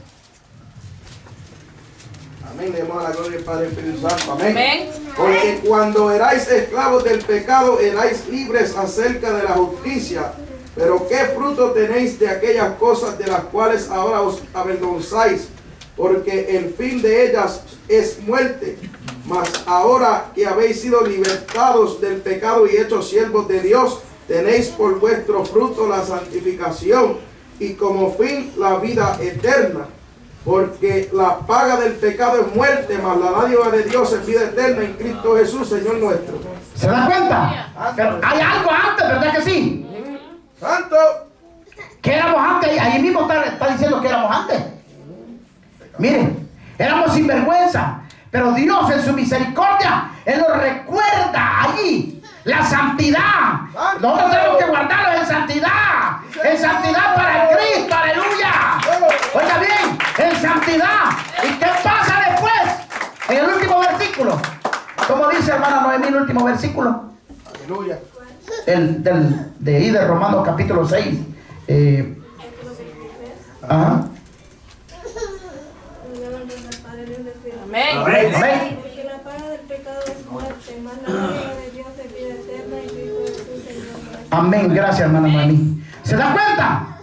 Speaker 3: Amén. Le damos a la gloria del Padre y Espíritu Santo. Amén.
Speaker 4: Amén.
Speaker 3: Porque cuando erais esclavos del pecado, erais libres acerca de la justicia. Pero qué fruto tenéis de aquellas cosas de las cuales ahora os avergonzáis, porque el fin de ellas es muerte. Mas ahora que habéis sido libertados del pecado y hechos siervos de Dios, tenéis por vuestro fruto la santificación y como fin la vida eterna. Porque la paga del pecado es muerte, mas la dádiva de Dios es vida eterna en Cristo Jesús, Señor nuestro.
Speaker 2: ¿Se dan cuenta? Pero hay algo antes, ¿verdad que sí?
Speaker 3: Santo.
Speaker 2: Que éramos antes, ahí mismo está diciendo que éramos antes. Miren, éramos sinvergüenza, pero Dios en su misericordia, Él nos recuerda allí la santidad. Nosotros tenemos que guardarlos en santidad para Cristo, aleluya. Oiga bien, en santidad. ¿Y qué pasa después? En el último versículo, como dice hermana Noemí, el último versículo.
Speaker 3: Aleluya.
Speaker 2: De ahí de Romanos capítulo 6. Ajá.
Speaker 4: Amén.
Speaker 2: Amén.
Speaker 8: Porque la paga del pecado es muerte, mas la dádiva de Dios es vida eterna en Cristo Jesús, Señor nuestro.
Speaker 2: Amén, gracias hermana Noemí. ¿Se dan cuenta?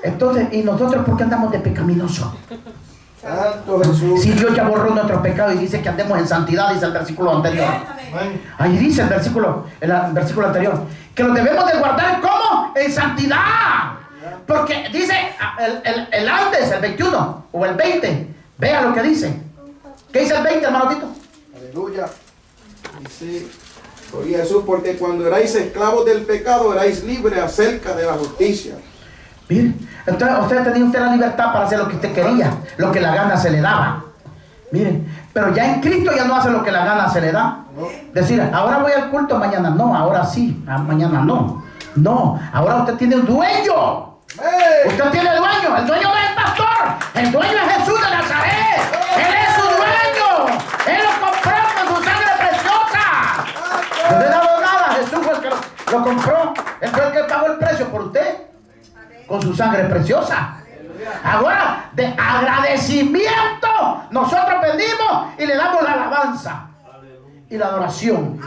Speaker 2: Entonces, ¿y nosotros por qué andamos de pecaminosos?
Speaker 3: Santo Jesús.
Speaker 2: Si Dios ya borró nuestros pecados y dice que andemos en santidad, dice el versículo anterior.
Speaker 3: Amén.
Speaker 2: Ahí dice el versículo anterior, que los debemos de guardar ¿cómo? En santidad. Porque dice el antes, el 21 o el 20. Vea lo que dice. ¿Qué dice el 20, hermano Tito?
Speaker 3: Aleluya. Dice, gloria a Jesús, porque cuando erais esclavos del pecado, erais libres acerca de la justicia.
Speaker 2: Miren, entonces usted tenía la libertad para hacer lo que usted quería, lo que la gana se le daba. Miren, pero ya en Cristo ya no hace lo que la gana se le da. Decir, ahora voy al culto, mañana no, ahora sí, mañana no. No, ahora usted tiene un dueño. Usted tiene dueño. El dueño no es el pastor, el dueño es Jesús de Nazaret. Él es su dueño. Él lo compró con su sangre preciosa. No le he dado nada, Jesús fue el que lo compró. Él fue el que pagó el precio por usted con su sangre preciosa. Ahora, de agradecimiento oramos, nosotros venimos y le damos la alabanza y la adoración.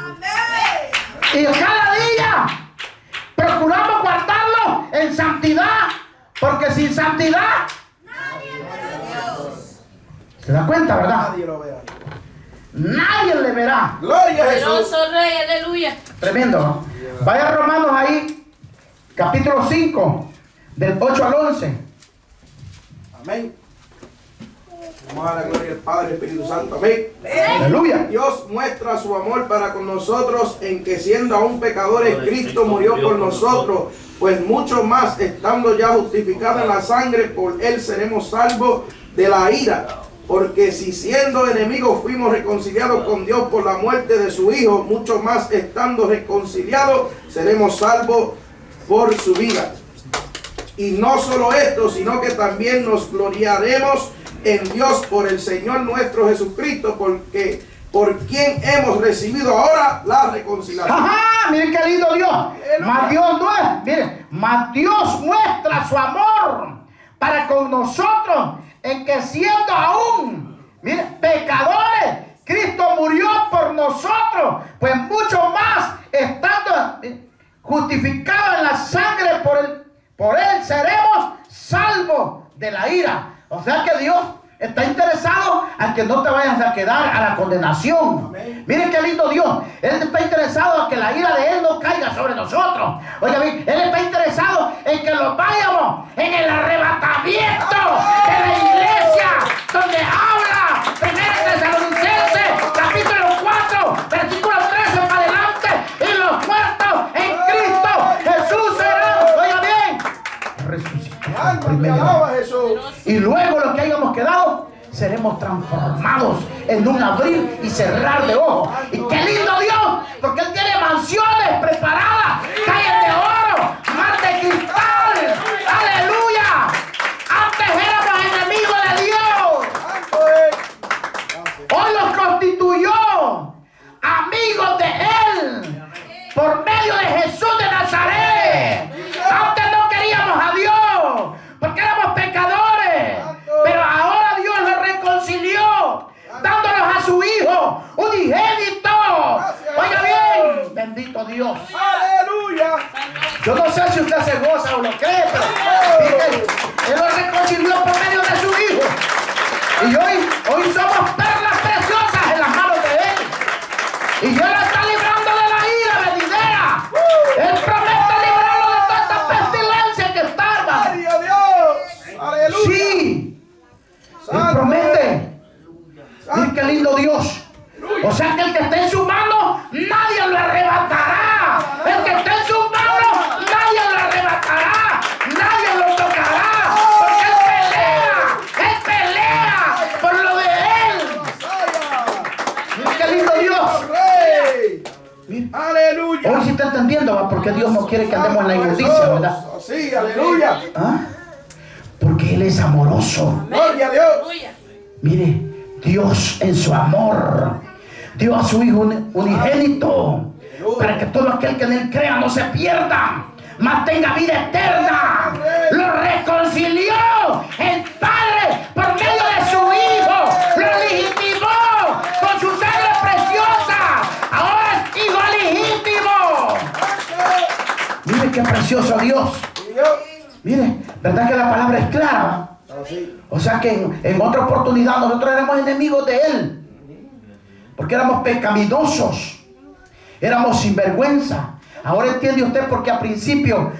Speaker 2: Y cada día procuramos guardarlo en santidad, porque sin santidad se da cuenta, ¿verdad?
Speaker 3: Nadie lo verá.
Speaker 2: Nadie le verá.
Speaker 3: Gloria a Jesús.
Speaker 4: Poderoso Rey, aleluya.
Speaker 2: Tremendo, ¿no? Vaya a Romanos ahí, capítulo 5, del 8 al 11.
Speaker 3: Amén. Vamos a la gloria del Padre, Espíritu Santo. Amén.
Speaker 2: Aleluya.
Speaker 3: Dios muestra su amor para con nosotros en que siendo aún pecadores, Cristo murió por nosotros. Pues mucho más, estando ya justificados en la sangre, por Él seremos salvos de la ira. Porque si siendo enemigos fuimos reconciliados con Dios por la muerte de su Hijo, mucho más estando reconciliados, seremos salvos por su vida. Y no solo esto, sino que también nos gloriaremos en Dios por el Señor nuestro Jesucristo, porque por quien hemos recibido ahora la reconciliación.
Speaker 2: Ajá, miren qué lindo Dios. Mas Dios no es, miren, mas Dios muestra su amor para con nosotros en que siendo aún, miren, pecadores, Cristo murió por nosotros, pues mucho más estando justificados en la sangre por él seremos salvos de la ira. O sea que Dios está interesado a que no te vayas a quedar a la condenación. Amén. Miren qué lindo Dios. Él está interesado a que la ira de Él no caiga sobre nosotros. Oiga bien, Él está interesado en que nos vayamos en el arrebatamiento de la iglesia, donde habla 1 Tesalonicenses, capítulo 4, versículo 13 para adelante. Y los muertos en Cristo Jesús serán, oiga bien, resucitados primero. Y luego los que hayamos quedado seremos transformados en un abrir y cerrar de ojos. Y qué lindo Dios, porque Él tiene mansiones preparadas, calles de oro, mar de cristal. Aleluya. Antes éramos enemigos de Dios, hoy los constituyó amigos de Él por medio de Jesús de Nazaret. Antes no queríamos a Dios porque éramos pecadores, pero ahora Dios los reconcilió, dándonos a su Hijo unigénito. Oiga bien, bendito Dios.
Speaker 3: Aleluya.
Speaker 2: Yo no sé si usted se goza o lo cree, pero Él los reconcilió por medio de su Hijo. Y hoy somos perlas preciosas en las manos de Él. Y Él lo está librando de la ira venidera. Él promete librarlo de toda esta pestilencia que está.
Speaker 3: Gloria a Dios. Aleluya.
Speaker 2: Sí, Él promete. Miren qué lindo Dios. O sea que el que esté en su mano, nadie lo arrebatará. El que esté en su mano, nadie lo arrebatará. Nadie lo tocará. Porque Él pelea por lo de Él. Miren qué lindo Dios. Miren.
Speaker 3: Aleluya.
Speaker 2: Hoy sí está entendiendo, ¿va? Porque Dios no quiere que andemos en la injusticia, ¿verdad?
Speaker 3: Sí, aleluya.
Speaker 2: ¿Ah? Porque Él es amoroso.
Speaker 3: Gloria a Dios.
Speaker 2: Mire, Dios en su amor dio a su Hijo unigénito para que todo aquel que en Él crea no se pierda, mas tenga vida eterna. Lo reconcilió el Padre por medio de su Hijo, lo legitimó con su sangre preciosa. Ahora es Hijo legítimo. Mire qué precioso Dios. Mire, ¿verdad que la palabra es clara? O sea que en otra oportunidad nosotros éramos enemigos de Él, porque éramos pecaminosos, éramos sinvergüenza. Ahora entiende usted por qué al principio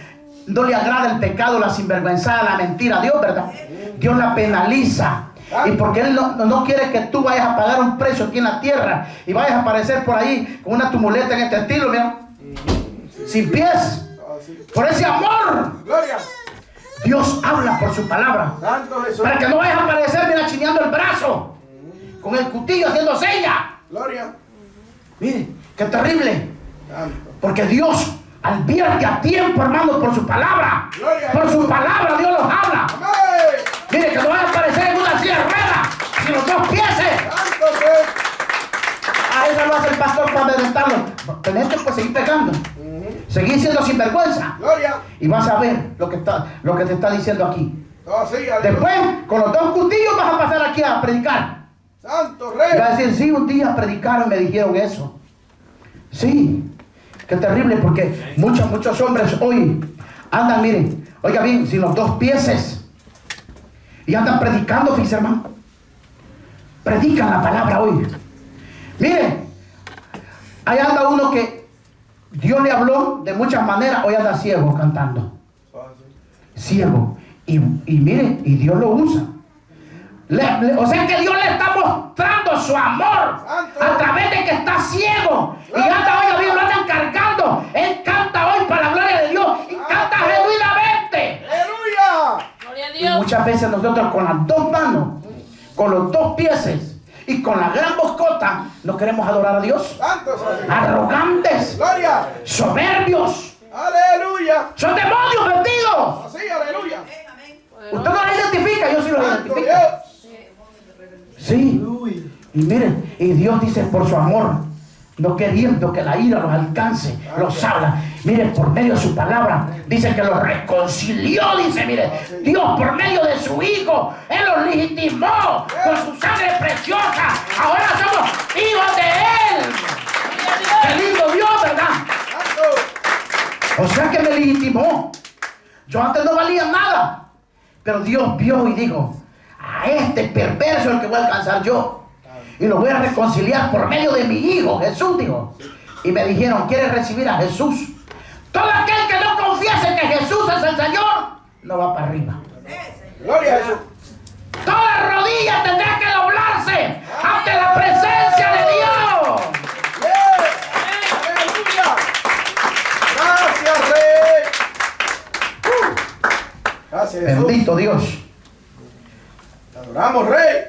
Speaker 2: no le agrada el pecado, la sinvergüenzada, la mentira a Dios, ¿verdad? Dios la penaliza. Y porque Él no quiere que tú vayas a pagar un precio aquí en la tierra y vayas a aparecer por ahí con una tumuleta en este estilo, mira, sin pies. Por ese amor,
Speaker 3: Gloria.
Speaker 2: Dios habla por su palabra.
Speaker 3: Santo Jesús.
Speaker 2: Para que no vayas a aparecer, mira, chineando el brazo, con el cuchillo haciendo seña.
Speaker 3: Gloria.
Speaker 2: Mire, qué terrible.
Speaker 3: Santo.
Speaker 2: Porque Dios advierte a tiempo, hermano, por su palabra.
Speaker 3: Gloria.
Speaker 2: Por su palabra Dios los habla.
Speaker 3: Amén.
Speaker 2: Mire, que no vaya a aparecer en una silla de ruedas, sino dos pies.
Speaker 3: Santo Jesús.
Speaker 2: Ah, eso lo hace el pastor para amedrentarlo. Tenés que pues, seguir pecando. Seguir siendo sinvergüenza.
Speaker 3: Gloria.
Speaker 2: Y vas a ver lo que te está diciendo aquí.
Speaker 3: Oh, sí, aleluya.
Speaker 2: Después, con los 2 cuchillos vas a pasar aquí a predicar.
Speaker 3: Santo
Speaker 2: Y va a
Speaker 3: Rey.
Speaker 2: decir, sí, un día predicaron y me dijeron eso. Sí, qué terrible, porque muchos hombres hoy andan, miren, oiga bien, sin los 2 pieses. Y andan predicando, fíjense, hermano. Predican la palabra hoy. Miren, ahí anda uno que Dios le habló de muchas maneras, hoy anda ciego cantando. Ciego. Y miren, y Dios lo usa. O sea que Dios le está mostrando su amor a través de que está ciego. Y anda hoy, Dios lo andan cargando. Él canta hoy para la gloria de Dios. Y canta genuinamente.
Speaker 3: Aleluya.
Speaker 4: Gloria a
Speaker 2: Y
Speaker 4: Dios.
Speaker 2: muchas veces nosotros con las 2 manos, con los 2 pieses y con la gran bocota, no queremos adorar a Dios.
Speaker 3: Santo es así.
Speaker 2: Arrogantes,
Speaker 3: Gloria.
Speaker 2: soberbios,
Speaker 3: Aleluya.
Speaker 2: son demonios metidos.
Speaker 3: Así, aleluya.
Speaker 2: Usted no los identifica, yo sí los
Speaker 3: Santo
Speaker 2: identifico.
Speaker 3: Dios.
Speaker 2: Sí. Y miren, y Dios dice por su amor, no queriendo que la ira los alcance, los habla. Miren, por medio de su palabra, dice que los reconcilió, dice, miren, Dios por medio de su Hijo, Él los legitimó con su sangre preciosa. Ahora somos hijos de Él. Qué lindo Dios, ¿verdad?
Speaker 3: Santo.
Speaker 2: O sea que me legitimó. Yo antes no valía nada, pero Dios vio y dijo, a este perverso es el que voy a alcanzar yo. Y lo voy a reconciliar por medio de mi Hijo, Jesús, dijo. Y me dijeron, ¿quieres recibir a Jesús? Todo aquel que no confiese que Jesús es el Señor, no va para arriba.
Speaker 3: Gloria a Jesús.
Speaker 2: Toda rodilla tendrá que doblarse ante la presencia de Dios.
Speaker 3: Aleluya. Gracias, Rey. Gracias, Jesús.
Speaker 2: Bendito Dios.
Speaker 3: Te adoramos, Rey.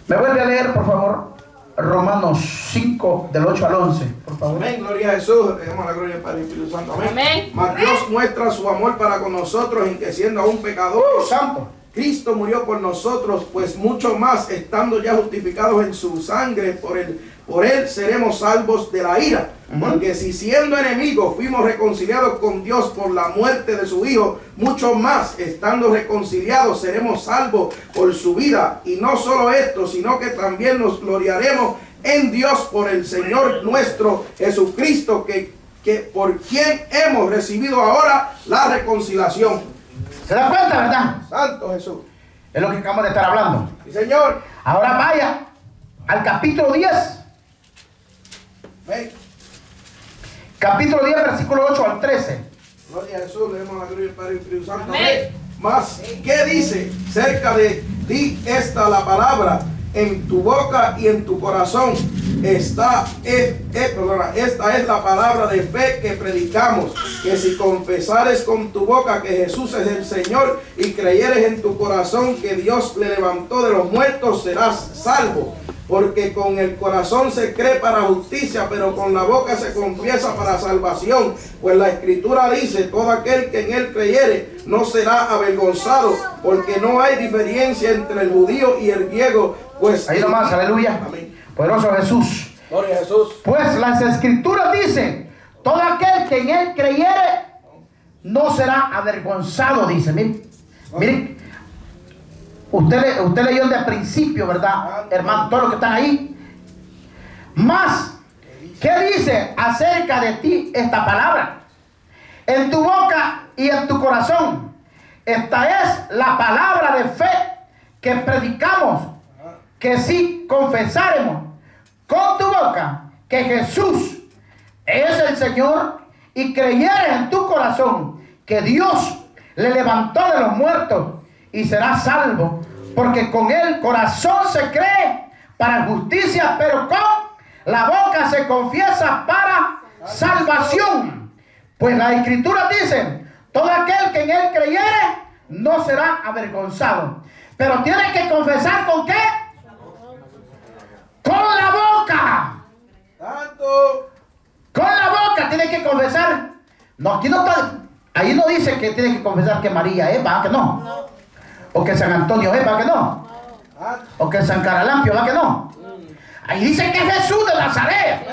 Speaker 2: Me vuelve a leer, por favor, Romanos 5, del 8 al 11, por favor.
Speaker 3: Amén, gloria a Jesús. Le damos la gloria al Padre y al Espíritu Santo. Amén.
Speaker 4: Amén.
Speaker 3: Mas Dios muestra su amor para con nosotros en que siendo aún pecadores,
Speaker 2: Santo.
Speaker 3: Cristo murió por nosotros, pues mucho más, estando ya justificados en su sangre, por él seremos salvos de la ira. Porque si siendo enemigos fuimos reconciliados con Dios por la muerte de su Hijo, mucho más, estando reconciliados, seremos salvos por su vida. Y no solo esto, sino que también nos gloriaremos en Dios por el Señor nuestro Jesucristo, que por quien hemos recibido ahora la reconciliación.
Speaker 2: ¿Se da cuenta, verdad?
Speaker 3: Santo Jesús.
Speaker 2: Es lo que acabamos de estar hablando.
Speaker 3: Sí, Señor.
Speaker 2: Ahora vaya al capítulo 10.
Speaker 3: Amén.
Speaker 2: Capítulo 10, versículo 8 al 13.
Speaker 3: Gloria a Jesús, le damos la gloria al Padre y al Espíritu Santo.
Speaker 4: Amén.
Speaker 3: Mas, ¿qué dice? Cerca de ti está la palabra, en tu boca y en tu corazón. Esta es la palabra de fe que predicamos, que si confesares con tu boca que Jesús es el Señor y creyeres en tu corazón que Dios le levantó de los muertos, serás salvo. Porque con el corazón se cree para justicia, pero con la boca se confiesa para salvación. Pues la Escritura dice, todo aquel que en él creyere no será avergonzado, porque no hay diferencia entre el judío y el griego. Pues
Speaker 2: Ahí nomás, aleluya.
Speaker 3: Amén.
Speaker 2: Poderoso Jesús.
Speaker 3: Gloria a Jesús.
Speaker 2: Pues las Escrituras dicen, todo aquel que en él creyere no será avergonzado, dice. Miren, miren. Usted leyó desde el principio, ¿verdad, hermano? Todos los que están ahí. Más, ¿qué dice acerca de ti esta palabra? En tu boca y en tu corazón. Esta es la palabra de fe que predicamos, que si confesáremos con tu boca que Jesús es el Señor y creyeres en tu corazón que Dios le levantó de los muertos, y serás salvo, porque con el corazón se cree para justicia, pero con la boca se confiesa para salvación. Pues las Escrituras dicen, todo aquel que en él creyere no será avergonzado. Pero tiene que confesar ¿con qué? Con la boca.
Speaker 3: Santo.
Speaker 2: Con la boca tiene que confesar. No, aquí no está. Ahí no dice que tiene que confesar que María es, ¿va? Que no. O que San Antonio es, ¿va? Que no. O que San Caralampio, ¿va? Que no. Ahí dice que es Jesús de Nazaret.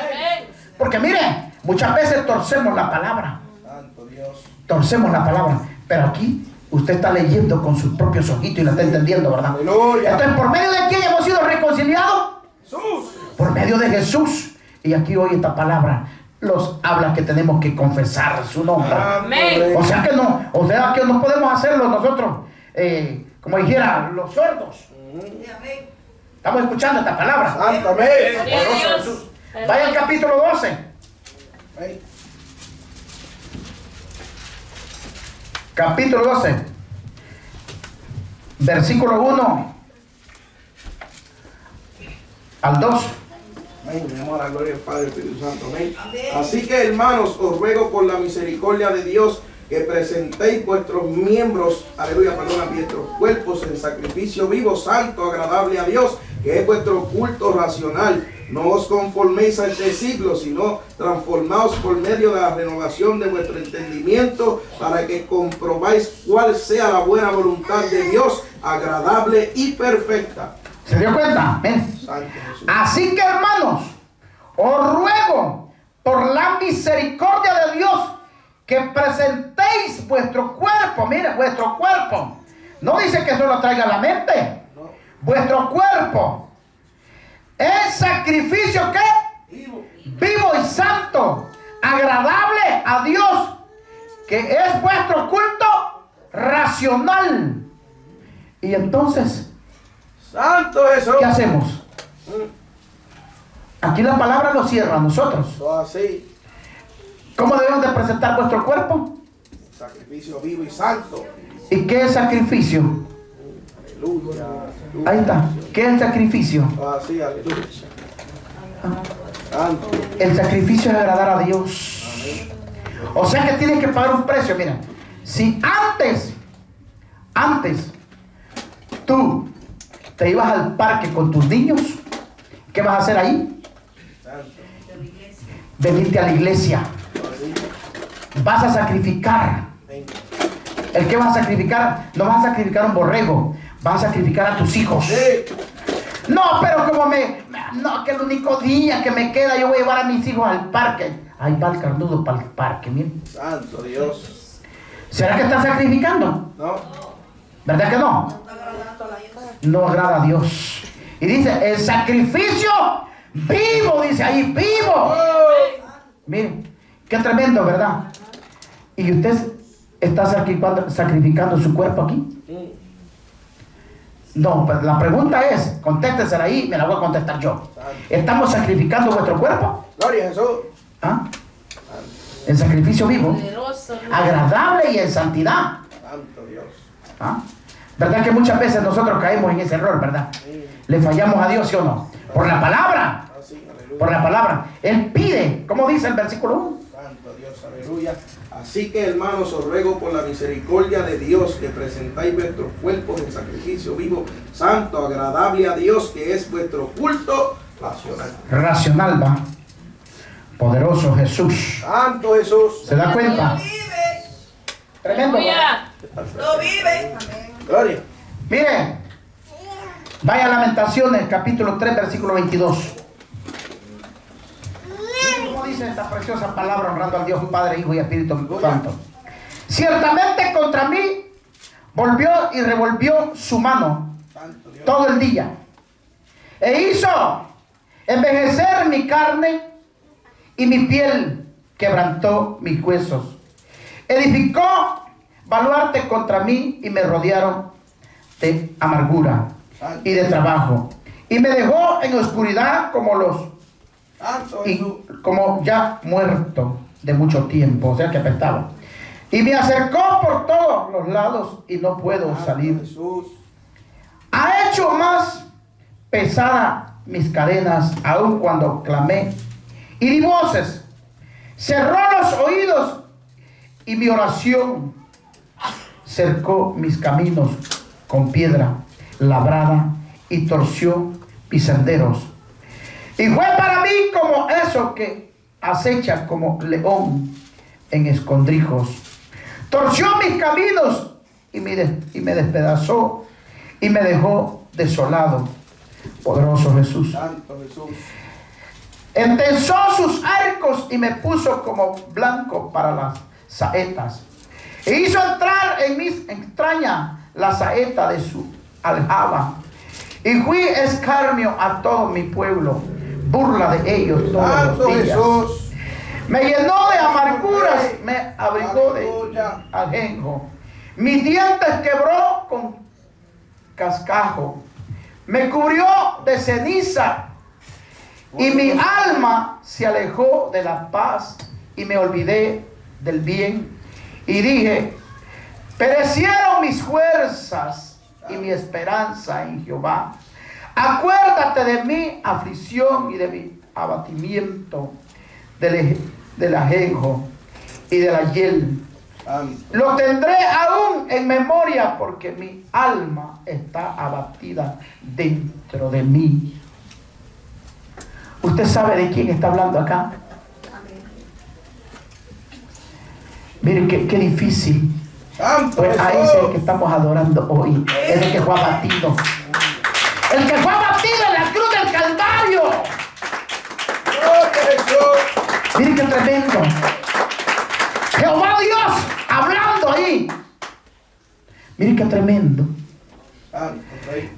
Speaker 2: Porque miren, muchas veces torcemos la palabra.
Speaker 3: Santo Dios.
Speaker 2: Torcemos la palabra. Pero aquí Usted está leyendo con sus propios ojitos y la está entendiendo, ¿verdad?
Speaker 3: Aleluya.
Speaker 2: Entonces, ¿por medio de quién hemos sido reconciliados?
Speaker 3: Jesús.
Speaker 2: Por medio de Jesús. Y aquí hoy esta palabra los habla que tenemos que confesar su nombre.
Speaker 6: Amén.
Speaker 2: O sea que no podemos hacerlo nosotros, como dijera, los sordos.
Speaker 6: Amén.
Speaker 2: Estamos escuchando esta palabra.
Speaker 3: Santo, amén.
Speaker 6: Gloria a Dios.
Speaker 2: Vaya al capítulo 12.
Speaker 3: Amén.
Speaker 2: Capítulo 12. Versículo 1 al 2.
Speaker 3: Amén. Le damos la gloria al Padre y al Espíritu Santo. Amén. Así que, hermanos, os ruego por la misericordia de Dios que presentéis vuestros miembros, aleluya, vuestros cuerpos en sacrificio vivo, santo, agradable a Dios, que es vuestro culto racional. No os conforméis a este siglo, sino transformaos por medio de la renovación de vuestro entendimiento, para que comprobáis cuál sea la buena voluntad de Dios, agradable y perfecta.
Speaker 2: ¿Se dio cuenta? ¿Ven?
Speaker 3: Santo Jesús.
Speaker 2: Así que, hermanos, os ruego por la misericordia de Dios que presentéis vuestro cuerpo. Mire, vuestro cuerpo. No dice que solo traiga la mente. Vuestro cuerpo es sacrificio ¿qué? Vivo y santo, agradable a Dios, que es vuestro culto racional. Y entonces,
Speaker 3: Santo Jesús.
Speaker 2: ¿qué hacemos? Aquí la palabra lo cierra a nosotros.
Speaker 3: Todo así.
Speaker 2: ¿Cómo debemos de presentar vuestro cuerpo?
Speaker 3: Sacrificio vivo y santo.
Speaker 2: ¿Y qué es sacrificio?
Speaker 3: Aleluya.
Speaker 2: Ahí está. ¿Qué es el sacrificio?
Speaker 3: Todo así, aleluya. Santo.
Speaker 2: El sacrificio es agradar a Dios. O sea que tienes que pagar un precio. Mira, si antes tú te ibas al parque con tus niños, ¿qué vas a hacer ahí? Venirte a la iglesia. Vas a sacrificar. ¿El qué vas a sacrificar? No vas a sacrificar un borrego, vas a sacrificar a tus hijos. No, pero como no, que el único día que me queda yo voy a llevar a mis hijos al parque. Ahí va el carnudo para el parque, miren.
Speaker 3: Santo Dios.
Speaker 2: ¿Será que está sacrificando?
Speaker 3: No.
Speaker 2: ¿Verdad que no? No agrada a Dios. Y dice, el sacrificio vivo, dice ahí, vivo. Miren, qué tremendo, ¿verdad? ¿Y usted está sacrificando su cuerpo aquí? No, pero la pregunta es, contéstesela ahí, me la voy a contestar yo. ¿Estamos sacrificando vuestro cuerpo?
Speaker 3: Gloria a Jesús.
Speaker 2: ¿Ah? En sacrificio vivo, agradable y en santidad.
Speaker 3: Santo Dios.
Speaker 2: ¿Ah? ¿Verdad que muchas veces nosotros caemos en ese error, verdad? ¿Le fallamos a Dios, sí o no? Por la palabra. Por la palabra. Él pide, como dice el versículo 1.
Speaker 3: Santo Dios, aleluya. Así que, hermanos, os ruego por la misericordia de Dios que presentáis vuestros cuerpos en sacrificio vivo, santo, agradable a Dios, que es vuestro culto racional.
Speaker 2: Racional, va. Poderoso Jesús.
Speaker 3: Santo Jesús.
Speaker 2: ¿Se da cuenta?
Speaker 6: Vive.
Speaker 2: Tremendo.
Speaker 6: No vive.
Speaker 3: Gloria.
Speaker 2: Miren, vaya a Lamentaciones, capítulo 3, versículo 22. Miren cómo dice esta preciosa palabra, honrando al Dios Padre, Hijo y Espíritu Santo. Ciertamente contra mí volvió y revolvió su mano todo el día, e hizo envejecer mi carne, y mi piel quebrantó mis huesos. Edificó baluarte contra mí, y me rodearon de amargura y de trabajo, y me dejó en oscuridad como ya muerto de mucho tiempo, o sea que apestaba. Y me acercó por todos los lados y no puedo salir. Ha hecho más pesada mis cadenas, aun cuando clamé y di voces. Cerró los oídos y mi oración cercó mis caminos con piedra labrada y torció mis senderos. Y fue para mí como eso que acecha como león en escondrijos. Torció mis caminos y me despedazó y me dejó desolado. Poderoso Jesús.
Speaker 3: Santo Jesús.
Speaker 2: Entensó sus arcos y me puso como blanco para las saetas. E hizo entrar en mis entrañas la saeta de su aljaba. Y fui escarnio a todo mi pueblo, burla de ellos todos
Speaker 3: Santo
Speaker 2: los días.
Speaker 3: Jesús.
Speaker 2: Me llenó de amarguras, me abrigó de
Speaker 3: Aleluya.
Speaker 2: ajenjo. Mis dientes quebró con cascajo. Me cubrió de ceniza. Y mi alma se alejó de la paz y me olvidé del bien. Y dije, perecieron mis fuerzas y mi esperanza en Jehová. Acuérdate de mi aflicción y de mi abatimiento, del ajenjo y de la hiel.
Speaker 3: Santo.
Speaker 2: Lo tendré aún en memoria porque mi alma está abatida dentro de mí. ¿Usted sabe de quién está hablando acá? Miren qué difícil.
Speaker 3: Santo
Speaker 2: Pues a ese es el que
Speaker 3: Jesús.
Speaker 2: estamos adorando hoy. Es el que fue abatido. El que fue abatido en la cruz del Calvario.
Speaker 3: Gloria a Jesús.
Speaker 2: Miren qué tremendo. Jehová Dios hablando ahí. Miren qué tremendo.
Speaker 3: Santo Rey.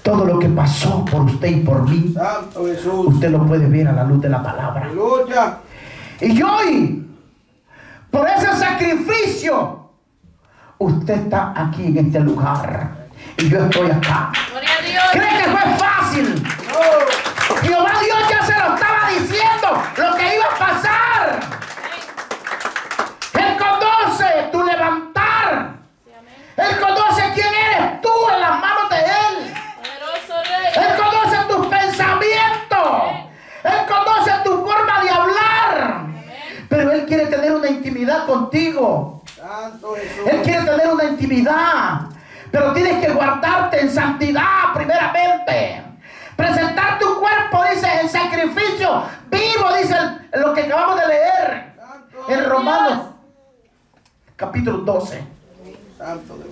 Speaker 2: Todo lo que pasó por usted y por mí,
Speaker 3: Santo Jesús.
Speaker 2: usted lo puede ver a la luz de la palabra.
Speaker 3: Aleluya.
Speaker 2: Y hoy, por ese sacrificio, usted está aquí en este lugar. Y yo estoy acá.
Speaker 6: Gloria a Dios.
Speaker 2: ¿Cree que fue fácil?
Speaker 3: No.
Speaker 2: Jehová Dios ya se lo estaba diciendo lo que iba a pasar. Él conoce tu levantar. Él conoce quién eres tú en las manos de Él.
Speaker 6: Poderoso Rey.
Speaker 2: Él conoce tus pensamientos. Él conoce tu forma de hablar. Pero Él quiere tener una intimidad contigo.
Speaker 3: Santo Jesús.
Speaker 2: Él quiere tener una intimidad. Pero tienes que guardarte en santidad primeramente. Presentar tu cuerpo, dice, en sacrificio vivo, dice lo que acabamos de leer en Romanos capítulo 12.
Speaker 3: Santo Dios.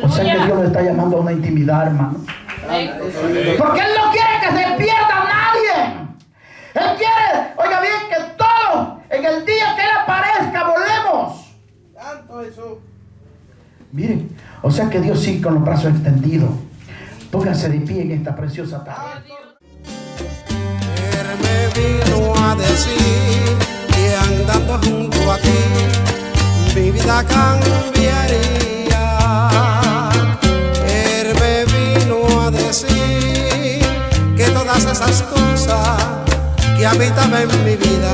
Speaker 2: O sea que Dios nos está llamando a una intimidad, hermano. Porque Él no quiere que se pierda nadie. Él quiere, oiga bien, que todos en el día que Él aparezca volemos.
Speaker 3: Santo Jesús.
Speaker 2: Miren, o sea que Dios sigue con los brazos extendidos. Pónganse de pie en esta preciosa tarde.
Speaker 1: Él me vino a decir que andando junto a ti mi vida cambiaría. Él me vino a decir que todas esas cosas que habitaban en mi vida